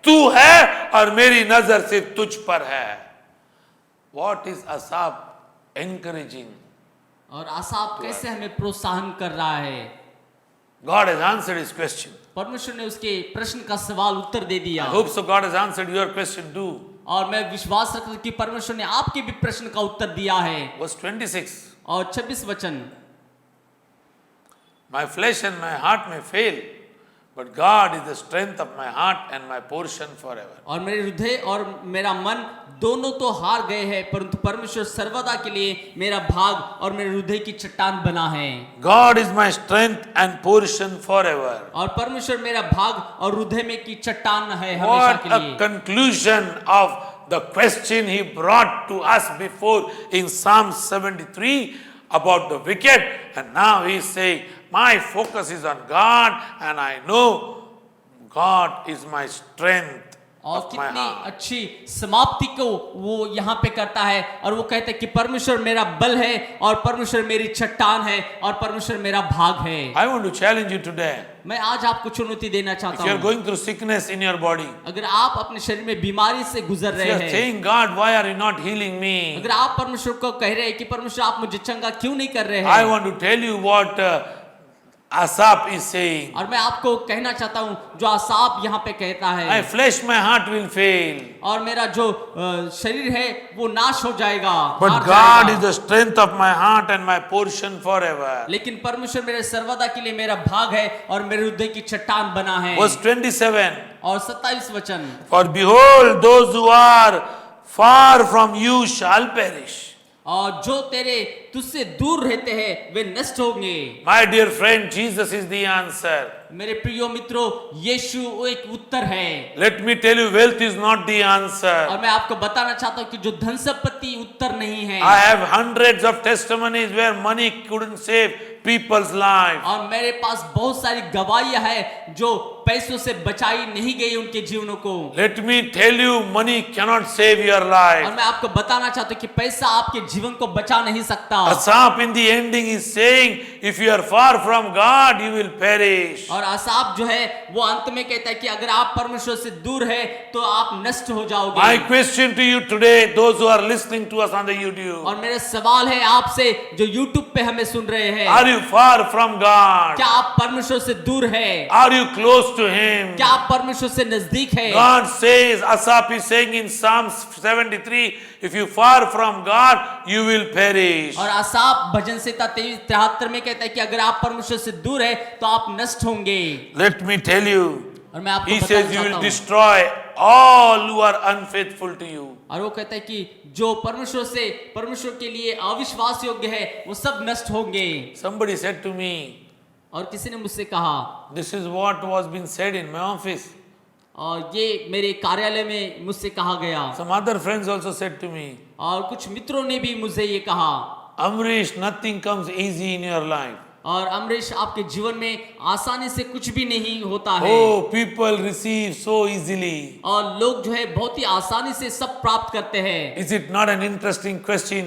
C: तू है और मेरी नजर सिर्फ तुझ पर है। What is Asaph encouraging?
B: और आसाफ कैसे हमें प्रोत्साहन कर रहा है?
C: God has answered his question.
B: परमेश्वर ने उसके प्रश्न का सवाल उत्तर दे दिया।
C: I hope so God has answered your question too.
B: और मैं विश्वास रखता हूं कि परमेश्वर ने आपके भी प्रश्न का उत्तर दिया है।
C: Verse 26.
B: और 26 वचन,
C: My flesh and my heart may fail, But God is the strength of my heart and my portion forever.
B: और मेरे हृदय और मेरा मन दोनों तो हार गए हैं, परंतु परमेश्वर सर्वदा के लिए मेरा भाग और मेरे हृदय की चट्टान बना है।
C: God is my strength and portion forever.
B: और परमेश्वर मेरा भाग और हृदय में की चट्टान है हमेशा
C: What
B: के
C: a
B: लिए।
C: conclusion of the question he brought to us before in Psalm 73 about the wicked, and now he is saying, my focus is on God and I know God is my strength
B: और
C: of my
B: कितनी
C: heart.
B: अच्छी समाप्ति को वो यहाँ पे करता है और वो कहता है कि परमेश्वर मेरा बल है और परमेश्वर मेरी चट्टान है और परमेश्वर मेरा भाग है।
C: I want to challenge you today.
B: मैं आज आपको चुनौती देना
C: If
B: चाहता
C: you are
B: हूँ,
C: going through sickness in your body,
B: अगर आप अपने शरीर में बीमारी से गुजर
C: if
B: रहे
C: you are
B: हैं,
C: saying, God, why are you not healing me?
B: अगर आप परमेश्वर को कह रहे हैं कि परमेश्वर आप मुझे चंगा क्यों नहीं कर रहे
C: I
B: हैं,
C: want to tell you what Asaph is saying.
B: और मैं आपको कहना चाहता हूँ जो आसाप यहाँ पे कहता
C: My
B: है,
C: flesh, my heart will fail.
B: और मेरा जो शरीर है वो नाश हो जाएगा,
C: But
B: हार
C: God
B: जाएगा।
C: is the strength of my heart and my portion forever.
B: लेकिन परमेश्वर मेरे सर्वदा के लिए मेरा भाग है और मेरे हृदय की चट्टान बना है।
C: Verse 27.
B: और 27 वचन,
C: For behold, those who are far from you shall perish.
B: और जो तेरे तुझसे दूर रहते हैं वे नष्ट होंगे।
C: My dear friend, Jesus is the answer.
B: मेरे प्रियो मित्रों, यीशु वो एक उत्तर है।
C: Let me tell you, wealth is not the answer.
B: और मैं आपको बताना चाहता हूँ कि जो धन संपत्ति उत्तर नहीं है।
C: I have hundreds of testimonies where money couldn't save people's lives.
B: और मेरे पास बहुत सारी गवाहियां हैं जो पैसों से बचाई नहीं गई उनके जीवनों को।
C: Let me tell you, money cannot save your
B: और
C: life.
B: मैं आपको बताना चाहता हूँ कि पैसा आपके जीवन को बचा नहीं सकता।
C: Asaph in the ending is saying, if you are far from God, you will perish.
B: और आसाप जो है वो अंत में कहता है कि अगर आप परमेश्वर से दूर है तो आप नष्ट हो जाओगे।
C: My question to you today, those who are listening to us on the YouTube,
B: और मेरा सवाल है आपसे जो YouTube पे हमें सुन रहे हैं,
C: are you far from God?
B: क्या आप परमेश्वर से दूर है?
C: Are you close to Him?
B: क्या आप परमेश्वर से नजदीक है?
C: God says, Asaph is saying in Psalm 73, if you far from God, you will perish.
B: और आसाप भजन संहिता 73 में कहता है कि अगर आप परमेश्वर से दूर है तो आप नष्ट होंगे।
C: Let me tell you,
B: और मैं आपको
C: He
B: बताना
C: says you
B: चाहता
C: will
B: हूँ,
C: destroy all who are unfaithful to you.
B: और वो कहता है कि जो परमेश्वर के लिए अविश्वास योग्य है वो सब नष्ट होंगे।
C: Somebody said to me,
B: और किसी ने मुझसे कहा,
C: this is what was being said in my office.
B: और ये मेरे कार्यालय में मुझसे कहा गया।
C: Some other friends also said to me,
B: और कुछ मित्रों ने भी मुझे ये कहा,
C: Amrish, nothing comes easy in your life.
B: और अमरीश आपके जीवन में आसानी से कुछ भी नहीं होता है।
C: Oh, people receive so easily.
B: और लोग जो है बहुत ही आसानी से सब प्राप्त करते हैं।
C: Is it not an interesting question?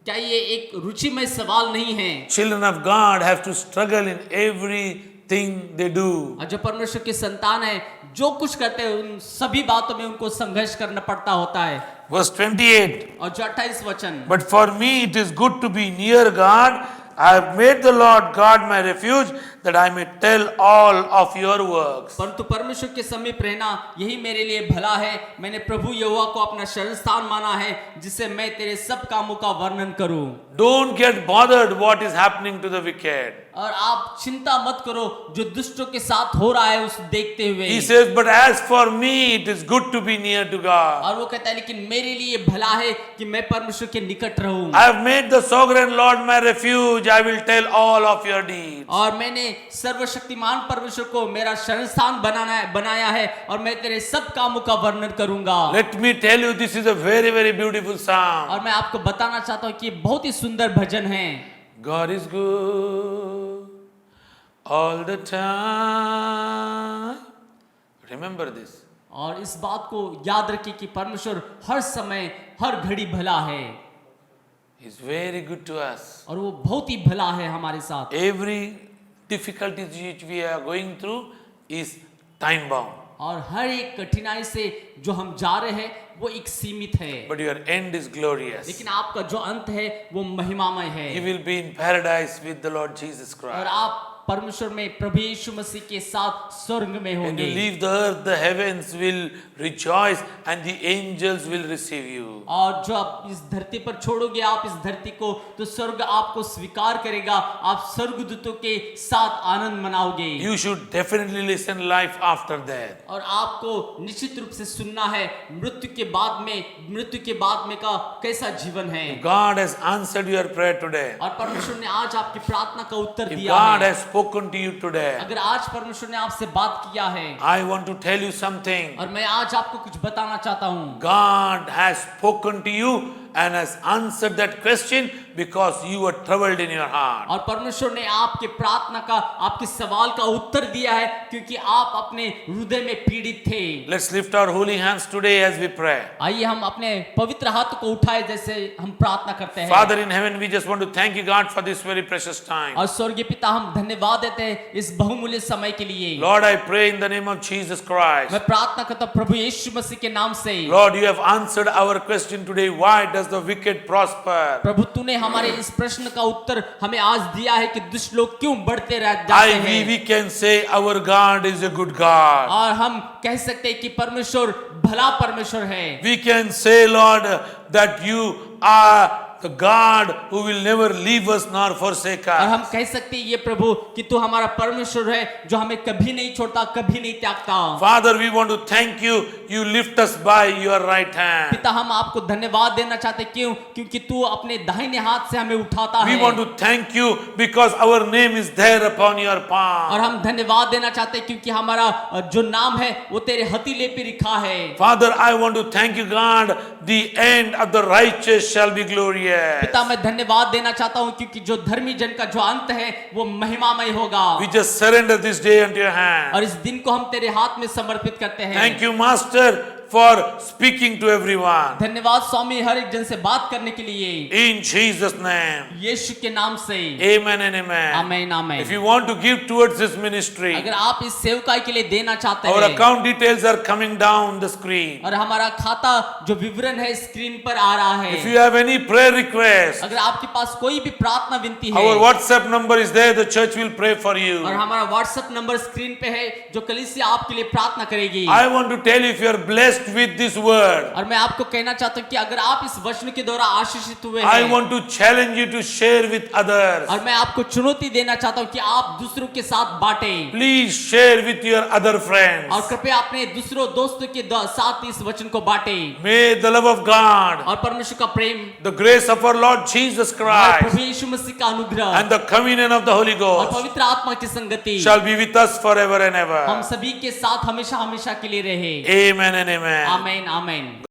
B: क्या ये एक रुचिमय सवाल नहीं है?
C: Children of God have to struggle in everything they do.
B: और जो परमेश्वर के संतान है जो कुछ करते हैं उन सभी बातों में उनको संघर्ष करना पड़ता होता है।
C: Verse 28.
B: और जो 28 वचन,
C: But for me it is good to be near God. I have made the Lord God my refuge, that I may tell all of your works.
B: परंतु परमेश्वर के समीप रहना यही मेरे लिए भला है। मैंने प्रभु यहोवा को अपना शरण स्थान माना है जिससे मैं तेरे सब कामों का वर्णन करूं।
C: Don't get bothered what is happening to the wicked.
B: और आप चिंता मत करो जो दुष्टों के साथ हो रहा है उस देखते हुए।
C: He says, but as for me, it is good to be near to God.
B: और वो कहता है लेकिन मेरे लिए भला है कि मैं परमेश्वर के निकट रहूं।
C: I have made the sovereign Lord my refuge. I will tell all of your deeds.
B: और मैंने सर्वशक्तिमान परमेश्वर को मेरा शरण स्थान बनाया है और मैं तेरे सब कामों का वर्णन करूंगा।
C: Let me tell you, this is a very, very beautiful psalm.
B: और मैं आपको बताना चाहता हूँ कि बहुत ही सुंदर भजन है।
C: God is good all the time. Remember this.
B: और इस बात को याद रखिए कि परमेश्वर हर समय हर घड़ी भला है
C: He's very good to us.
B: और वो बहुत ही भला है हमारे साथ।
C: Every difficulty which we are going through is time bound.
B: और हर एक कठिनाई से जो हम जा रहे हैं वो एक सीमित है,
C: But your end is glorious.
B: लेकिन आपका जो अंत है वो महिमामय है।
C: You will be in paradise with the Lord Jesus
B: और
C: Christ.
B: आप परमेश्वर में प्रभु यीशु मसीह के साथ स्वर्ग में
C: When you
B: होंगे।
C: leave the earth, the heavens will rejoice and the angels will receive you.
B: और जो आप इस धरती पर छोड़ोगे आप इस धरती को, तो स्वर्ग आपको स्वीकार करेगा, आप स्वर्गदूतों के साथ आनंद मनाओगे।
C: You should definitely listen life after death.
B: और आपको निश्चित रूप से सुनना है मृत्यु के बाद में का कैसा जीवन है।
C: God has answered your prayer today.
B: और परमेश्वर ने आज आपकी प्रार्थना का उत्तर
C: If
B: दिया
C: God
B: है।
C: has spoken to you today,
B: अगर आज परमेश्वर ने आपसे बात किया है,
C: I want to tell you something.
B: और मैं आज आपको कुछ बताना चाहता हूँ।
C: God has spoken to you and has answered that question because you were troubled in your heart.
B: और परमेश्वर ने आपके प्रार्थना का, आपके सवाल का उत्तर दिया है क्योंकि आप अपने हृदय में पीड़ित थे।
C: Let's lift our holy hands today as we pray.
B: आइए हम अपने पवित्र हाथ को उठाए जैसे हम प्रार्थना करते हैं।
C: Father in heaven, we just want to thank you, God, for this very precious time.
B: और स्वर्गीय पिता, हम धन्यवाद देते हैं इस बहुमूल्य समय के लिए।
C: Lord, I pray in the name of Jesus Christ.
B: मैं प्रार्थना करता हूं प्रभु यीशु मसीह के नाम से।
C: Lord, you have answered our question today. Why does the wicked prosper?
B: प्रभु तूने हमारे इस प्रश्न का उत्तर हमें आज दिया है कि दुष्ट लोग क्यों बढ़ते जाते हैं।
C: We can say our God is a good God.
B: और हम कह सकते हैं कि परमेश्वर भला परमेश्वर है।
C: We can say, Lord, that you are the God who will never leave us nor forsake
B: और
C: us.
B: हम कह सकते हैं ये प्रभु कि तू हमारा परमेश्वर है जो हमें कभी नहीं छोड़ता, कभी नहीं त्यागता।
C: Father, we want to thank you. You lift us by your right hand.
B: पिता, हम आपको धन्यवाद देना चाहते हैं। क्यों? क्योंकि तू अपने दाहिने हाथ से हमें उठाता
C: We
B: है।
C: want to thank you because our name is there upon your
B: और
C: palm.
B: हम धन्यवाद देना चाहते हैं क्योंकि हमारा जो नाम है वो तेरे हथेली पे लिखा है।
C: Father, I want to thank you, God. The end of the righteous shall be glorious.
B: पिता, मैं धन्यवाद देना चाहता हूँ क्योंकि जो धर्मी जन का जो अंत है वो महिमामय होगा।
C: We just surrender this day unto your hand.
B: और इस दिन को हम तेरे हाथ में समर्पित करते हैं।
C: Thank you, Master, for speaking to everyone.
B: धन्यवाद स्वामी, हर एक जन से बात करने के लिए
C: In Jesus' name.
B: यीशु के नाम से।
C: Amen and amen.
B: आमीन आमीन।
C: If you want to give towards this ministry,
B: अगर आप इस सेवकाई के लिए देना चाहते
C: our
B: हैं,
C: account details are coming down the screen.
B: और हमारा खाता जो विवरण है स्क्रीन पर आ रहा है।
C: If you have any prayer request,
B: अगर आपके पास कोई भी प्रार्थना विनती है,
C: our WhatsApp number is there. The church will pray for you.
B: और हमारा व्हाट्सएप नंबर स्क्रीन पे है जो कलीसिया आपके लिए प्रार्थना करेगी।
C: I want to tell you, if you are blessed with this word,
B: और मैं आपको कहना चाहता हूँ कि अगर आप इस वचन के द्वारा आशीषित हुए
C: I
B: हैं,
C: want to challenge you to share with others.
B: और मैं आपको चुनौती देना चाहता हूँ कि आप दूसरों के साथ बांटें,
C: Please share with your other friends.
B: और कृपया अपने दूसरों दोस्तों के साथ इस वचन को बांटें।
C: May the love of God,
B: और परमेश्वर का प्रेम,
C: the grace of our Lord Jesus
B: और
C: Christ,
B: प्रभु यीशु मसीह का अनुग्रह
C: and the communion of the Holy
B: और
C: Ghost
B: पवित्र आत्मा की संगति
C: shall be with us forever and
B: हम
C: ever.
B: सभी के साथ हमेशा हमेशा के लिए रहे।
C: Amen and amen.
B: आमीन आमीन।